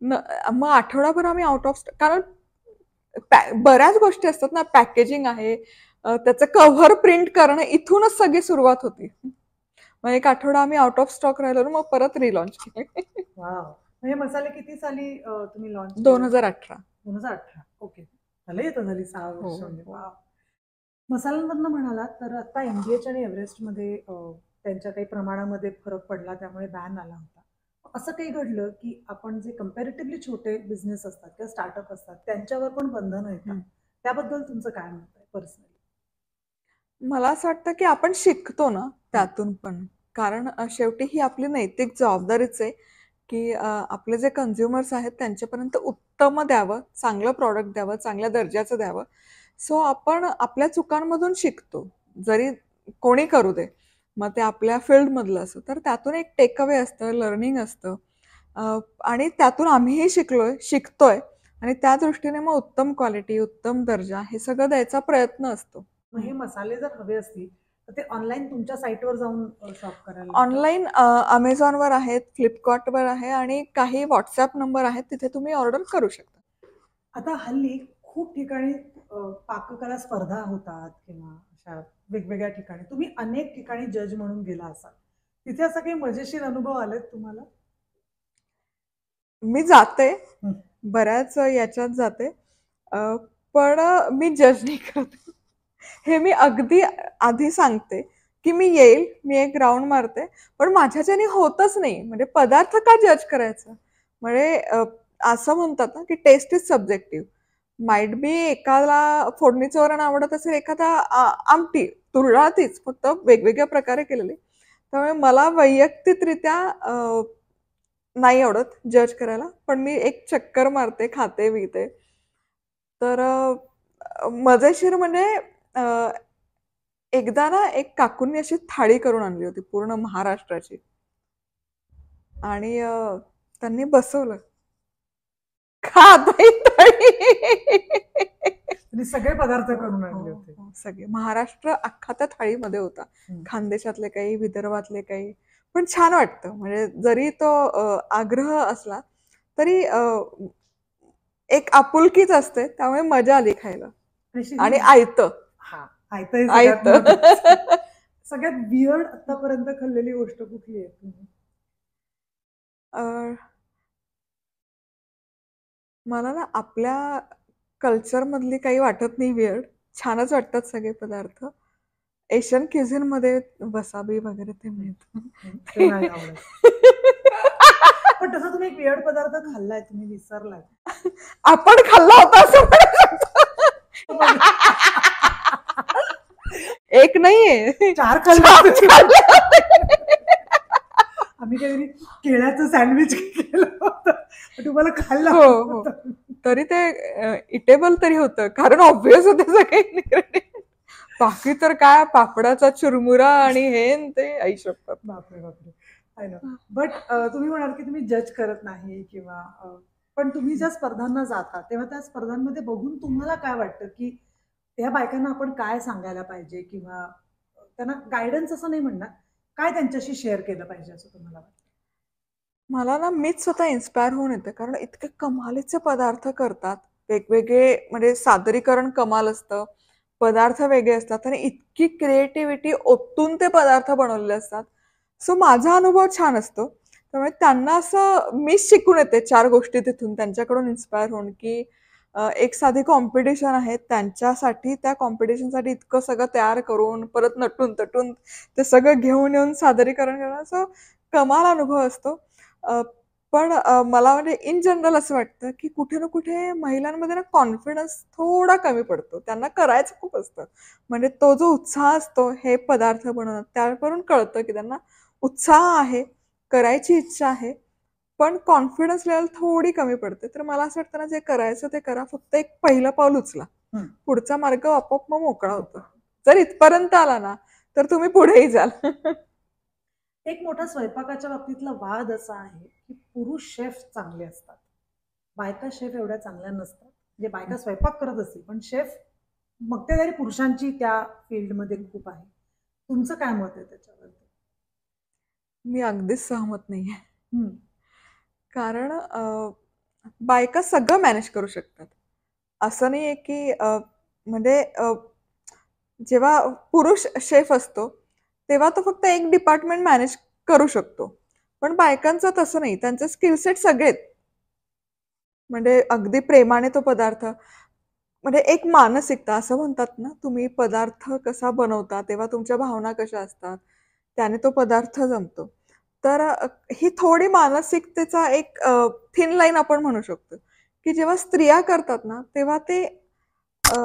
मग आठवडाभर आम्ही आउट ऑफ स्टॉक, कारण बऱ्याच गोष्टी असतात ना, पॅकेजिंग आहे, त्याचं कव्हर प्रिंट करणं, इथूनच सगळी सुरुवात होती. मग एक आठवडा आम्ही आउट ऑफ स्टॉक राहिलो, मग परत रिलॉन्च केले. वाव. हे मसाले किती साली तुम्ही लॉन्च 2018. 2018. ओके. झालं येतं झाली 6 हो, वर्ष म्हणजे. हो. वाव. मसाल्यांमधनं म्हणालात तर आता एमडीएच आणि एव्हरेस्टमध्ये त्यांच्या काही प्रमाणामध्ये फरक पडला, त्यामुळे बॅन आला होता. असं काही घडलं की आपण जे कम्पॅरेटिव्हली छोटे बिझनेस असतात किंवा स्टार्टअप असतात त्यांच्यावर पण बंधनं येतात, त्याबद्दल तुमचं काय मत आहे पर्सनली? मला असं वाटतं की आपण शिकतो ना त्यातून पण. कारण शेवटी ही आपली नैतिक जबाबदारीच आहे की आपले जे कन्झ्युमर्स आहेत त्यांच्यापर्यंत उत्तम द्यावं, चांगलं प्रॉडक्ट द्यावं, चांगल्या दर्जाचं द्यावं. सो आपण आपल्या चुकांमधून शिकतो, जरी कोणी करू दे. मग ते आपल्या फील्डमधलं असं, तर त्यातून एक टेक अवे असतं, लर्निंग असतं. आणि त्यातून आम्हीही शिकतोय. आणि त्या दृष्टीने मग उत्तम क्वालिटी, उत्तम दर्जा हे सगळं द्यायचा प्रयत्न असतो. मग हे मसाले जर हवे असतील तर ते ऑनलाईन तुमच्या साईटवर जाऊन शॉप करायला लागतं? ऑनलाईन अमेझॉनवर आहेत, फ्लिपकार्टवर आहे, आणि काही व्हॉट्सअप नंबर आहेत, तिथे तुम्ही ऑर्डर करू शकता. आता हल्ली खूप ठिकाणी पाककला स्पर्धा होतात किंवा अशा वेगवेगळ्या ठिकाणी तुम्ही अनेक ठिकाणी जज म्हणून गेला असाल, तिथे असा काही मजेशीर अनुभव आलेत तुम्हाला? मी जाते, हं. बऱ्याच याच्यात जाते, पण मी जज नाही करत. हे मी अगदी आधी सांगते की मी येईल, मी एक राऊंड मारते, पण माझ्याच्याने होतच नाही. म्हणजे पदार्थ का जज करायचा? म्हणजे असं म्हणतात ना की taste is subjective. Might be एकाला फोडणीचं वरण आवडत असेल, एखादा आमटी तुरळातीच, फक्त वेगवेगळ्या प्रकारे केलेली. त्यामुळे मला वैयक्तिकरित्या नाही आवडत जज करायला, पण मी एक चक्कर मारते, खाते बिते. तर मजेशीर म्हणजे एकदा ना एक काकूंनी अशी थाळी करून आणली होती पूर्ण महाराष्ट्राची. आणि त्यांनी बसवलं, खा आता ही थाळी. आणि सगळे पदार्थ हो, करून हो, आणले होते. हो. सगळे महाराष्ट्र अख्खा त्या थाळीमध्ये होता. हम्म. खानदेशातले काही, विदर्भातले काही. पण छान वाटतं. म्हणजे जरी तो आग्रह असला तरी एक आपुलकीच असते. त्यामुळे मजा आली खायला. आणि आणि शिरीष, आयतं. हा आयतं हे सगळ्यात आयतं. महत्वाचं. सगळ्यात वियर्ड आतापर्यंत खाल्लेली गोष्ट कुठली आहे तुम्ही? अ, मला ना आपल्या कल्चर मधली काही वाटत नाही वियर्ड. छानच वाटतात सगळे पदार्थ. एशियन क्युझिन मध्ये वसाबी वगैरे ते मिळतं. ते नाही आवडत. पण तसा तुम्ही एक वियर्ड पदार्थ खाल्लाय, तुम्ही विसरलाय. आपण खाल्ला होता असं म्हणू शकतो. एक नाहीये, 4 चार खाल्ले. खाल्ले होते. आम्ही काहीतरी केळ्याचं सँडविच केलं होतं, पण तुम्हाला खायला हो, हो. तरी ते इटेबल तरी होतं, कारण ऑब्विस होते सगळे इन्ग्रेडियंट. बाकी तर काय पापडाचा चुरमुरा आणि हे न ते आई शपथ. बापरे बापरे. I know. बट तुम्ही म्हणाल की तुम्ही जज करत नाही किंवा पण तुम्ही ज्या स्पर्धांना जाता तेव्हा त्या स्पर्धांमध्ये बघून तुम्हाला काय वाटतं की त्या बायकांना आपण काय सांगायला पाहिजे किंवा त्यांना गायडन्स असं नाही म्हणणार, काय त्यांच्याशी शेअर केलं पाहिजे असं तुम्हाला वाटतं? मला ना मीच स्वतः इन्स्पायर होऊन येते, कारण इतके कमालीचे पदार्थ करतात. वेगवेगळे म्हणजे सादरीकरण कमाल असतं, पदार्थ वेगळे असतात आणि इतकी क्रिएटिव्हिटी ओतून ते पदार्थ बनवलेले असतात. सो माझा अनुभव छान असतो. त्यामुळे त्यांना असं मीच शिकून येते 4 गोष्टी तिथून त्यांच्याकडून इन्स्पायर होऊन, की एक साधी कॉम्पिटिशन आहे, त्यांच्यासाठी त्या कॉम्पिटिशनसाठी इतकं सगळं तयार करून, परत नटून-थटून ते सगळं घेऊन येऊन सादरीकरण करणं, असं कमाल अनुभव असतो. अ, पण मला म्हणजे इन जनरल असं वाटतं, की कुठे ना कुठे महिलांमध्ये ना कॉन्फिडन्स थोडा कमी पडतो. त्यांना करायचं खूप असतं. म्हणजे तो जो उत्साह असतो हे पदार्थ बनवण्यात, त्यावरून कळतं, की त्यांना उत्साह आहे, करायची इच्छा आहे, पण कॉन्फिडन्स लेव्हल थोडी कमी पडते. तर मला असं वाटतं ना, जे करायचं ते करा. फक्त एक पहिलं पाऊल उचला. हम्म. पुढचा मार्ग आपोआप मग मोकळा होतो. जर इथपर्यंत आला ना, तर तुम्ही पुढेही जाल. एक मोठा स्वयंपाकाच्या बाबतीतला वाद असा आहे की पुरुष शेफ चांगले असतात, बायका शेफ एवढ्या चांगल्या नसतात. म्हणजे बायका स्वयंपाक करत असतील पण शेफ मक्तेदारी पुरुषांची त्या फील्डमध्ये खूप आहे. तुमचं काय मत आहे त्याच्याबद्दल? मी अगदीच सहमत नाहीये. हम्म. कारण बायका सगळं मॅनेज करू शकतात. असं नाहीये की म्हणजे जेव्हा पुरुष शेफ असतो, तेव्हा तो फक्त एक डिपार्टमेंट मॅनेज करू शकतो. पण बायकांचं तसं नाही. त्यांचे स्किल सेट सगळेत. म्हणजे अगदी प्रेमाने तो पदार्थ म्हणजे एक मानसिकता असं म्हणतात ना, तुम्ही पदार्थ कसा बनवता, तेव्हा तुमच्या भावना कशा असतात, त्याने तो पदार्थ जमतो. तर ही थोडी मानसिकतेचा एक थिन लाईन आपण म्हणू शकतो, की जेव्हा स्त्रिया करतात ना, तेव्हा ते अ,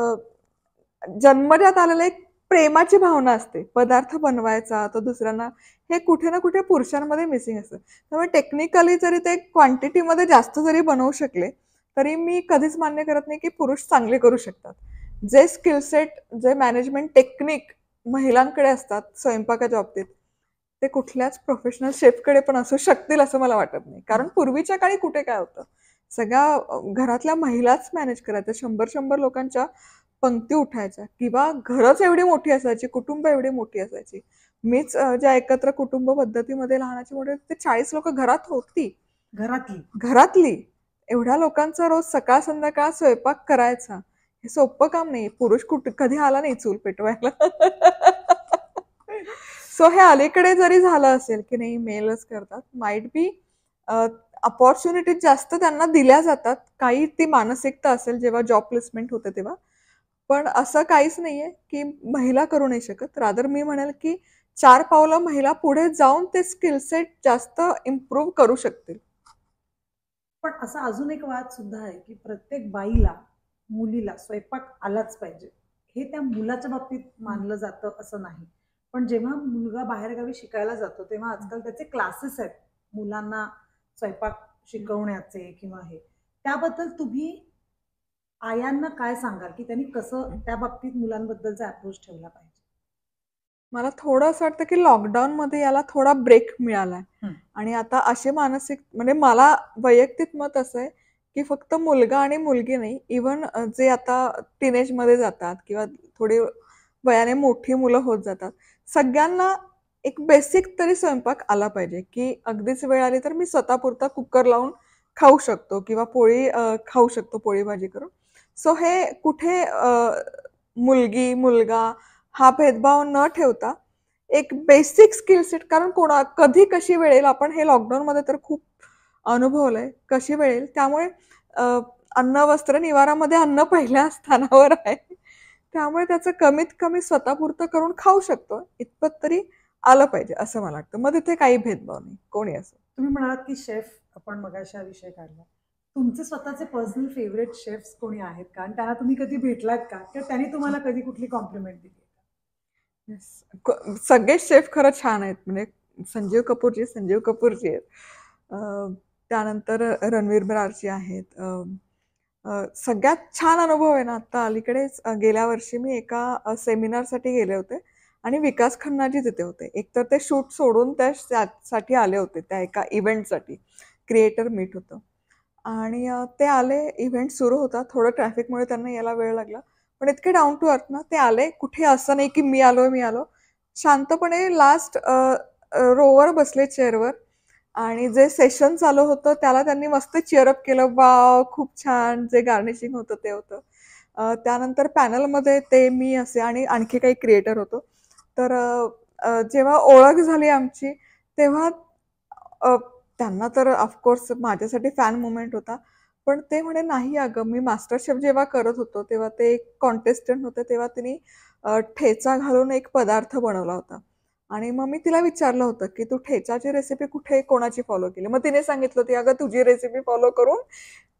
जन्मजात आलेलं एक प्रेमाची भावना असते. पदार्थ बनवायचा, तो दुसऱ्यांना हे कुठे ना कुठे पुरुषांमध्ये मिसिंग असतं. त्यामुळे टेक्निकली जरी ते क्वांटिटीमध्ये जास्त जरी बनवू शकले, तरी मी कधीच मान्य करत नाही, की पुरुष चांगले करू शकतात. जे स्किल सेट, जे मॅनेजमेंट टेक्निक महिलांकडे असतात स्वयंपाकाच्या बाबतीत, ते कुठल्याच प्रोफेशनल शेफकडे पण असू शकतील असं मला वाटत नाही. कारण पूर्वीच्या काळी कुठे काय होतं, सगळ्या घरातल्या महिलाच मॅनेज करायच्या. 100-100 लोकांच्या पंक्ती उठायच्या किंवा घरच एवढी मोठी असायची, कुटुंब एवढी मोठी असायची. मीच ज्या एकत्र कुटुंब पद्धतीमध्ये लहानाची मोठी ते 40 लोक घरात होती. घरातली. घरातली एवढ्या लोकांचा रोज सकाळ संध्याकाळ स्वयंपाक करायचा हे सोपं काम नाही. पुरुष कधी आला नाही चूल पेटवायला. सो हे अलीकडे जरी झालं असेल की नाही मेलच करतात, माइट बी अपॉर्च्युनिटी जास्त त्यांना दिल्या जातात. काही ती मानसिकता असेल जेव्हा जॉब प्लेसमेंट होते तेव्हा. पण असं काहीच नाहीये की महिला करू नाही शकत. रादर मी म्हणेल की 4 पावलं महिला पुढे जाऊन ते स्किल सेट जास्त इम्प्रूव्ह करू शकतील. पण असा अजून एक वाद सुद्धा आहे की प्रत्येक बाईला, मुलीला स्वयंपाक आलाच पाहिजे, हे त्या मुलाच्या बाबतीत मानलं जातं असं नाही. पण जेव्हा मुलगा बाहेरगावी शिकायला जातो तेव्हा आजकाल त्याचे क्लासेस आहेत मुलांना स्वयंपाक शिकवण्याचे किंवा हे, त्याबद्दल तुम्ही आयांना काय सांगाल की त्यांनी कसं त्या बाबतीत मुलांबद्दलचा अप्रोच ठेवला पाहिजे? मला थोडं असं वाटतं की लॉकडाऊन मध्ये याला थोडा ब्रेक मिळालाय. हं. आणि आता असे मानसिक म्हणजे मला वैयक्तिक मत असं आहे की फक्त मुलगा आणि मुलगी नाही, इव्हन जे आता टीनेज मध्ये जातात किंवा थोडी वयाने मोठी मुलं होत जातात, सगळ्यांना एक बेसिक तरी स्वयंपाक आला पाहिजे की अगदीच वेळ आली तर मी स्वतःपुरता कुकर लावून खाऊ शकतो किंवा पोळी खाऊ शकतो पोळी भाजी करून. सो हे कुठे मुलगी मुलगा हा भेदभाव न ठेवता एक बेसिक स्किल सेट, कारण कधी कशी वेळ येईल आपण हे लॉकडाऊन मध्ये तर खूप अनुभवलंय, कशी वेळ येईल. त्यामुळे अ, अन्न वस्त्र निवारामध्ये अन्न पहिल्या स्थानावर आहे. त्यामुळे त्याचं कमीत कमी स्वतःपुरतं करून खाऊ शकतो इतपत तरी आलं पाहिजे असं मला वाटतं. मग तिथे काही भेदभाव नाही, कोणी असो. तुम्ही म्हणालात की शेफ, आपण मगाशी हा विषय काढला. तुमचे स्वतःचे पर्सनल फेवरेट शेफ्स कोणी आहेत का? आणि त्यांना तुम्ही कधी भेटलात का? किंवा त्यांनी तुम्हाला कधी कुठली कॉम्प्लिमेंट दिली आहे का? Yes. सगळेच शेफ खरं छान आहेत. म्हणजे संजीव कपूरजी आहेत. त्यानंतर रणवीर बरारची आहेत. सगळ्यात छान अनुभव आहे ना, आता अलीकडेच गेल्या वर्षी मी एका सेमिनारसाठी गेले होते आणि विकास खन्नाजी तिथे होते. एकतर ते शूट सोडून त्यासाठी आले होते, त्या एका इव्हेंटसाठी. क्रिएटर मीट होतं. आणि ते आले, इव्हेंट सुरू होता. थोडं ट्रॅफिकमुळे त्यांना यायला वेळ लागला. पण इतके डाऊन टू अर्थ ना, ते आले. कुठे असं नाही की मी आलो. शांतपणे लास्ट रोवर बसले चेअरवर आणि जे सेशन चालू होतं त्याला त्यांनी मस्त चीअरअप केलं. वॉव! खूप छान. जे गार्निशिंग होतं ते होतं. त्यानंतर पॅनलमध्ये ते, मी असे आणि आणखी काही क्रिएटर होतो. तर जेव्हा ओळख झाली आमची तेव्हा अ, त्यांना तर ऑफकोर्स माझ्यासाठी फॅन मोमेंट होता. पण ते म्हणे, "नाही अगं, मी मास्टर शेफ जेव्हा करत होतो, तेव्हा ते एक कॉन्टेस्टंट होते, तेव्हा तिने ठेचा घालून एक पदार्थ बनवला होता." आणि मग मी तिला विचारलं होतं, की "तू ठेचाची रेसिपी कुठे कोणाची फॉलो केली?" मग तिने सांगितलं होती, "अगं, तुझी रेसिपी फॉलो करून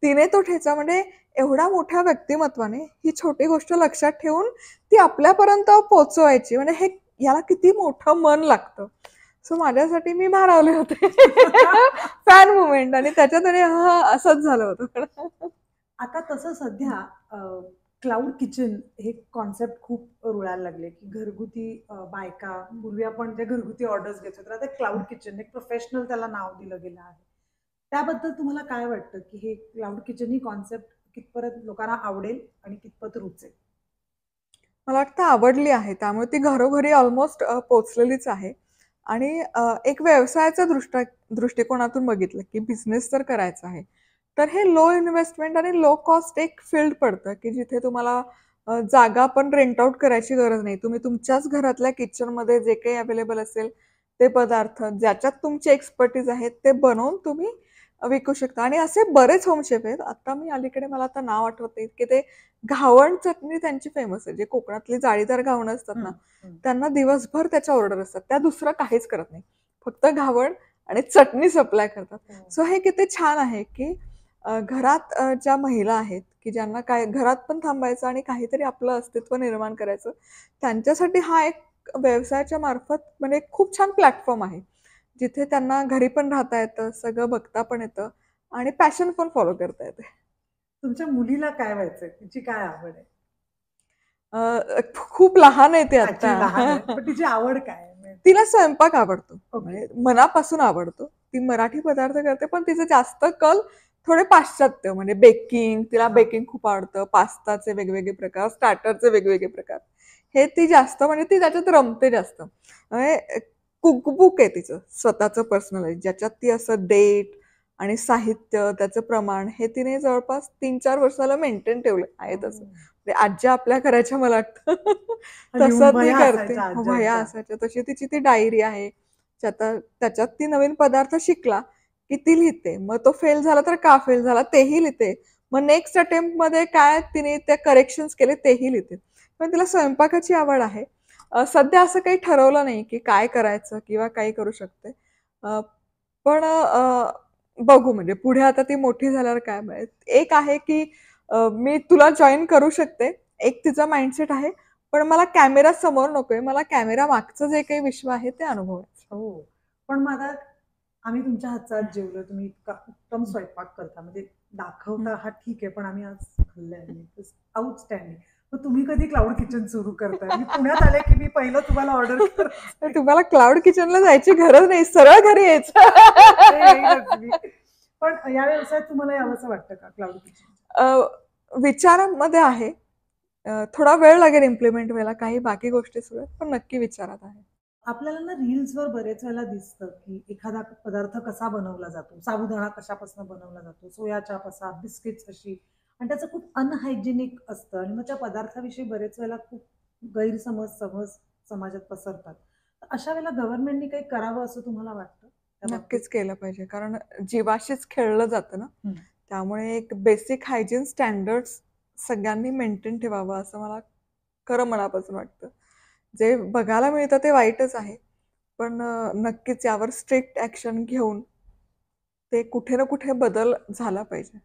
तिने तो ठेचा." म्हणजे एवढ्या मोठ्या व्यक्तिमत्वाने ही छोटी गोष्ट लक्षात ठेवून ती आपल्यापर्यंत पोहोचवायची. म्हणजे याला किती मोठं मन लागतं. सो माझ्यासाठी मी भारावले होते. फॅन मुमेंट आणि त्याच्यात आणि असंच झालं होतं. आता तसं सध्या क्लाउड किचन हे कॉन्सेप्ट खूप रुळायला लागले, की घरगुती बायका, पूर्वी आपण जे घरगुती ऑर्डर्स घ्यायचो, तर आता क्लाउड किचन एक प्रोफेशनल त्याला नाव दिलं गेलं आहे. त्याबद्दल तुम्हाला काय वाटतं, की हे क्लाउड किचन ही कॉन्सेप्ट कितपत लोकांना आवडेल आणि कितपत रुचेल? मला वाटतं आवडली आहे. त्यामुळे ती घरोघरी ऑलमोस्ट पोहोचलेलीच आहे. आणि एक व्यवसायाच्या दृष्टिकोनातून बघितलं, की बिझनेस जर करायचा आहे, तर हे लो इन्व्हेस्टमेंट आणि लो कॉस्ट एक फील्ड पडतं, की जिथे तुम्हाला जागा पण रेंट आउट करायची गरज नाही. तुम्ही तुमच्याच घरातल्या किचनमध्ये जे काही अवेलेबल असेल, ते पदार्थ ज्याच्यात तुमची एक्सपर्टीज आहे, ते बनवून तुम्ही विकू शकता. आणि असे बरेच होम शेफ आहेत. आता मी अलीकडे, मला आता नाव आठवत नाही, की ते घावण चटणी त्यांची फेमस आहे. जे कोकणातली जाळीदार घावणं असतात ना, हं, हं. त्यांना दिवसभर त्याच्या ऑर्डर असतात. त्या दुसरं काहीच करत नाही. फक्त घावण आणि चटणी सप्लाय करतात. हो. सो हे किती छान आहे, की घरात ज्या महिला आहेत, की ज्यांना काय घरात पण थांबायचं आणि काहीतरी आपलं अस्तित्व निर्माण करायचं, त्यांच्यासाठी हा एक व्यवसायाच्या मार्फत म्हणजे खूप छान प्लॅटफॉर्म आहे. जिथे त्यांना घरी पण राहता येतं, सगळं बघता पण येतं आणि पॅशन पण फॉलो करता येते. तुमच्या मुलीला काय व्हायचंय? तिची काय आवड आहे? खूप लहान आहे ती आता. ऍक्च्युली लहान आहे, पण तिची आवड काय आहे? म्हणजे तिला स्वयंपाक आवडतो. ओके. म्हणजे मनापासून आवडतो. ती मराठी पदार्थ करते, पण तिचं जास्त कल थोडे पाश्चात्य, म्हणजे बेकिंग. तिला हां. बेकिंग खूप आवडतं. पास्ताचे वेगवेगळे प्रकार, स्टार्टरचे वेगवेगळे प्रकार. हे ती जास्त, म्हणजे ती त्याच्यात रमते जास्त. म्हणजे कुकबुक आहे तिचं स्वतःचं पर्सनल, ज्याच्यात ती असं डेट आणि साहित्य, त्याचं प्रमाण हे तिने जवळपास 3-4 वर्षाला मेंटेन ठेवलं आहे तसं. हो. म्हणजे आज्या आपल्या करायच्या मला वाटतं. तसं लिहून ती वह्या करते. असायच्या वह्या आज्यांच्या. असायच्या. तशी तिची ती डायरी आहे. त्याच्यात ती नवीन पदार्थ शिकला, की ती लिहिते. मग तो फेल झाला तर का फेल झाला तेही लिहिते. मग नेक्स्ट अटेम्प्टमध्ये काय तिने ते करेक्शन्स केले तेही लिहिते. पण तिला स्वयंपाकाची आवड आहे. सध्या असं काही ठरवलं नाही, की काय करायचं किंवा काय करू शकते. अ, पण बघू, म्हणजे पुढे आता ती मोठी झाल्यावर काय मिळेल. एक आहे, की मी तुला जॉइन करू शकते. एक तिचा माइंडसेट आहे. पण मला कॅमेरा समोर नकोय. मला कॅमेरा मागचं जे काही विश्व आहे ते अनुभवायचं. हो. पण मग आता आम्ही तुमच्या हातचा आज जेवलो. तुम्ही इतका उत्तम स्वयंपाक करता. म्हणजे हं. दाखवता हा ठीक आहे, पण आम्ही आज खाल्लंय आउटस्टँडिंग. मग तुम्ही कधी क्लाउड किचन सुरू करताय? मी पुण्यात आले की मी पहिलं तुम्हाला ऑर्डर करते. तुम्हाला क्लाउड किचनला जायची गरज नाही, सरळ घरी यायचं. येईलच मी. पण या व्यवसायात तुम्हाला यावंसं वाटतं का क्लाउड किचन? विचारामध्ये आहे. थोडा वेळ लागेल इम्प्लिमेंट व्हायला, काही बाकी गोष्टी सुरू आहेत, पण नक्की विचारात आहे. आपल्याला ना रील्सवर बरेच वेळेला दिसतं की एखादा पदार्थ कसा बनवला जातो, साबुदाणा कशापासून बनवला जातो, सोया चाप असा, बिस्किट्स अशी, आणि त्याचं खूप अनहायजेनिक असतं आणि मग त्या पदार्थाविषयी बरेच वेळेला खूप गैरसमज समाजात पसरतात. तर अशा वेळेला गव्हर्नमेंटनी काही करावं असं तुम्हाला वाटतं? त्या बाबतीत? नक्कीच केलं पाहिजे, कारण जीवाशीच खेळलं जातं ना. हम्म. त्यामुळे एक बेसिक हायजीन स्टँडर्ड्स सगळ्यांनी मेंटेन ठेवावं असं मला खरं मनापासून वाटतं. जे बघायला मिळतं ते वाईटच आहे, पण नक्कीच यावर स्ट्रिक्ट ऍक्शन घेऊन ते कुठे ना कुठे बदल झाला पाहिजे.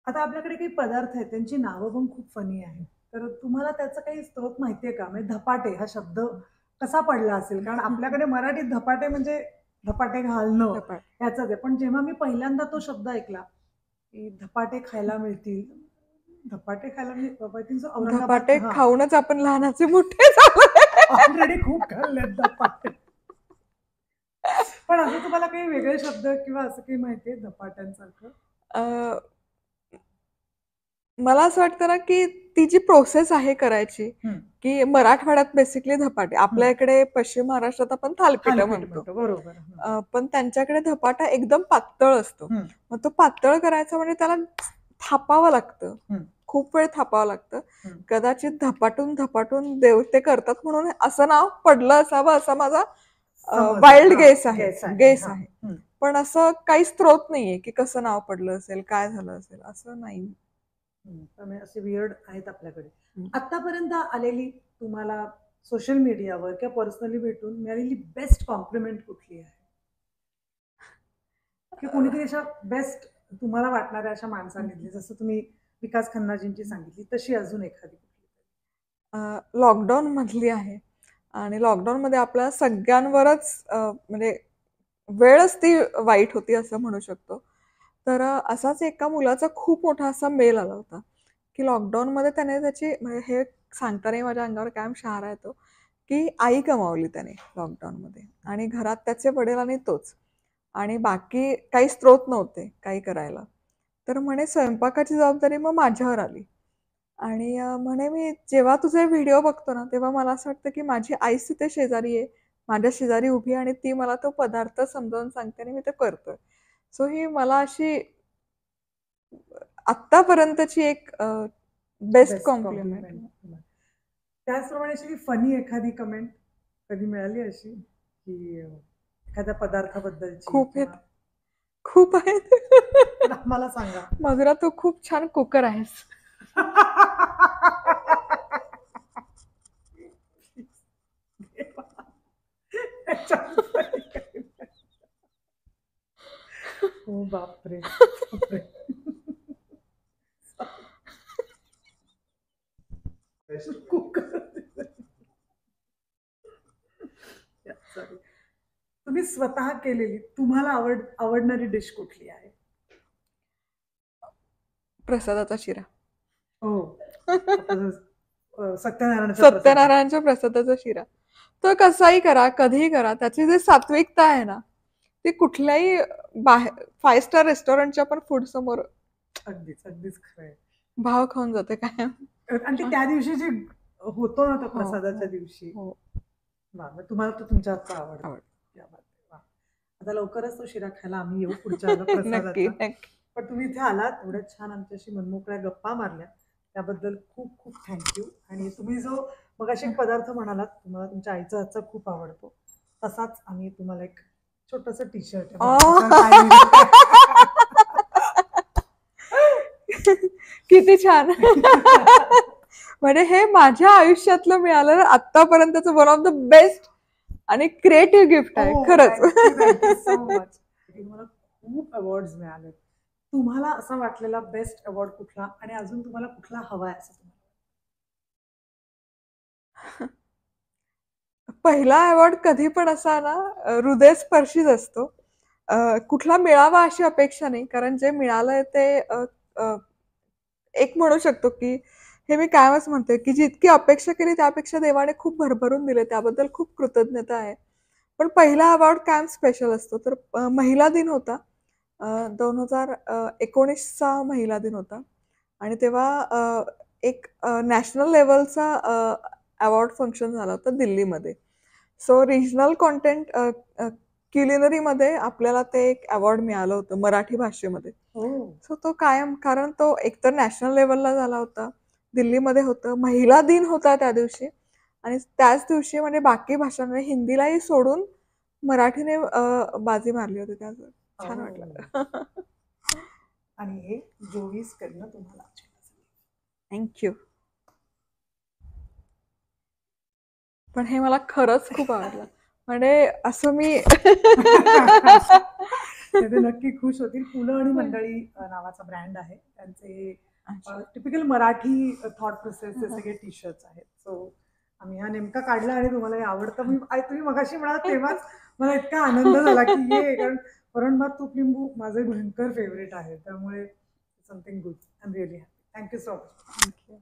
आता आपल्याकडे काही पदार्थ आहेत त्यांची नावं पण खूप फनी आहेत. तर तुम्हाला त्याचा काही स्रोत माहितीये का? म्हणजे धपाटे हा शब्द कसा पडला असेल? कारण आपल्याकडे मराठीत धपाटे म्हणजे धपाटे घालणं धपाटे. ह्याच आहे. पण जेव्हा मी पहिल्यांदा तो शब्द ऐकला की धपाटे खायला मिळतील, धपाटे खायला म्हणजे औरंगाबाद धपाटे खाऊनच आपण लहानाचे मोठे झालो. ऑलरेडी खूप खाल्लेत धपाटे. पण असं तुम्हाला काही वेगळे शब्द किंवा असं काही माहितीये धपाट्यांसारखं? मला असं वाटतं ना की ती जी प्रोसेस आहे करायची, की मराठवाड्यात बेसिकली धपाटे, आपल्या इकडे पश्चिम महाराष्ट्रात आपण थालपीठ म्हणतो, बरोबर. पण त्यांच्याकडे धपाटा एकदम पातळ असतो. मग तो पातळ करायचा म्हणजे त्याला थापावं लागतं, खूप वेळ थापावं लागतं. कदाचित धपाटून देव ते करतात म्हणून असं नाव पडलं असावं असा माझा वाईल्ड गेस आहे. पण असं काही स्रोत नाहीये की कसं नाव पडलं असेल, काय झालं असेल, असं नाही. असे वियर्ड आहेत आपल्याकडे. आतापर्यंत आलेली तुम्हाला सोशल मीडियावर किंवा पर्सनली भेटून मिळालेली बेस्ट कॉम्प्लिमेंट कुठली आहे? की कोणीतरी अशा बेस्ट तुम्हाला वाटणाऱ्या अशा माणसांनी, जसं तुम्ही विकास खन्नाजींची सांगितली, तशी अजून एखादी? लॉकडाऊन मधली आहे, आणि लॉकडाऊन मध्ये आपल्या सगळ्यांवरच म्हणजे वेळच ती वाईट होती असं म्हणू शकतो. तर असाच एका मुलाचा खूप मोठा असा मेल आला होता की लॉकडाऊन मध्ये त्याने त्याची, म्हणजे हे सांगतानाही माझ्या अंगावर कायम शहारा येतो, की आई गमावली त्याने लॉकडाऊन मध्ये, आणि घरात त्याचे वडील आणि तोच, आणि बाकी काही स्रोत नव्हते काही करायला. तर म्हणे स्वयंपाकाची जबाबदारी मग माझ्यावर आली. आणि म्हणे मी जेव्हा तुझे व्हिडिओ बघतो ना, तेव्हा मला असं वाटतं की माझी आईच तिथे शेजारी आहे, माझ्या शेजारी उभी आहे, आणि ती मला तो पदार्थ समजावून सांगते आणि मी ते करतोय. सो ही मला अशी आतापर्यंतची एक बेस्ट कॉम्प्लिमेंट. त्याचप्रमाणे अशी फनी एखादी कमेंट कधी मिळाली अशी, की एखाद्या पदार्थाबद्दलची? खूप आहेत. मला सांगा. मधुरा, तू खूप छान कुकर आहेस. हो बापरे. तुम्ही स्वतः केलेली तुम्हाला आवडणारी डिश कुठली आहे? प्रसादाचा शिरा. हो. सत्यनारायणच्या प्रसादाचा शिरा. तो कसाही करा, कधीही करा, त्याची जी सात्विकता आहे ना, ती कुठल्याही बाहेर 5 स्टार रेस्टॉरंटच्या पण फूड समोर अगदीच खरंय. भाव खाऊन जाते काय. आणि त्या दिवशी जे होतो ना, तो प्रसादाच्या दिवशी, तुम्हाला तो तुमच्या हातचा आवडतो. आता लवकरच तो शिरा खायला आम्ही येऊ पुढच्या प्रसादाचा. पण तुम्ही इथे आलात, एवढ्या छान आमच्याशी मनमोकळ्या गप्पा मारल्या, त्याबद्दल खूप खूप थँक्यू. आणि तुम्ही जो मगाशी पदार्थ म्हणालात तुम्हाला तुमच्या आईचा हातचा खूप आवडतो, तसाच आम्ही तुम्हाला एक छोटस टी शर्ट किती छान. म्हणजे हे माझ्या आयुष्यातलं मिळालं आतापर्यंतचं वन ऑफ द बेस्ट आणि क्रिएटिव्ह गिफ्ट आहे खरंच. तुम्हाला खूप अवॉर्ड्स मिळाले. तुम्हाला असा वाटलेला बेस्ट अवॉर्ड कुठला, आणि अजून तुम्हाला कुठला हवाय असं तुम्हाला? पहिला अवॉर्ड कधी पण असा ना हृदयस्पर्शीच असतो. कुठला मिळावा अशी अपेक्षा नाही, कारण जे मिळालंय ते एक म्हणू शकतो की हे मी कायमच म्हणते की जितकी अपेक्षा केली त्यापेक्षा देवाने खूप भरभरून दिले, त्याबद्दल खूप कृतज्ञता आहे. पण पहिला अवॉर्ड कायम स्पेशल असतो. तर महिला दिन होता. 2019चा महिला दिन होता आणि तेव्हा एक नॅशनल लेव्हलचा अवॉर्ड फंक्शन झालं होतं दिल्लीमध्ये. सो रिजनल कंटेंट क्युलिनरीमध्ये आपल्याला ते एक अवॉर्ड मिळालं होतं मराठी भाषेमध्ये. सो तो कायम, कारण तो एकतर नॅशनल लेव्हलला झाला होता, दिल्लीमध्ये होतं, महिला दिन होता त्या दिवशी आणि त्याच दिवशी म्हणजे बाकी भाषांमध्ये हिंदीलाही सोडून मराठीने बाजी मारली होती त्यात. छान वाटलं. आणि हे 24 करणं तुम्हाला. थँक्यू. पण हे मला खरंच खूप आवडलं. म्हणजे असं मी ते नक्की खुश होतील. पुलं आणि मंडळी नावाचा ब्रँड आहे. त्यांचे टिपिकल मराठी थॉट प्रोसेसचे सगळे टी शर्ट्स आहेत. सो आम्ही हा नेमका काढला आणि तुम्हाला हे आवडतं. तुम्ही मगाशी म्हणाला तेव्हाच मला इतका आनंद झाला की हे, कारण वरण भात तूप लिंबू माझे भयंकर फेवरेट आहे. त्यामुळे something good. I am really happy. Thank you so much. Thank you.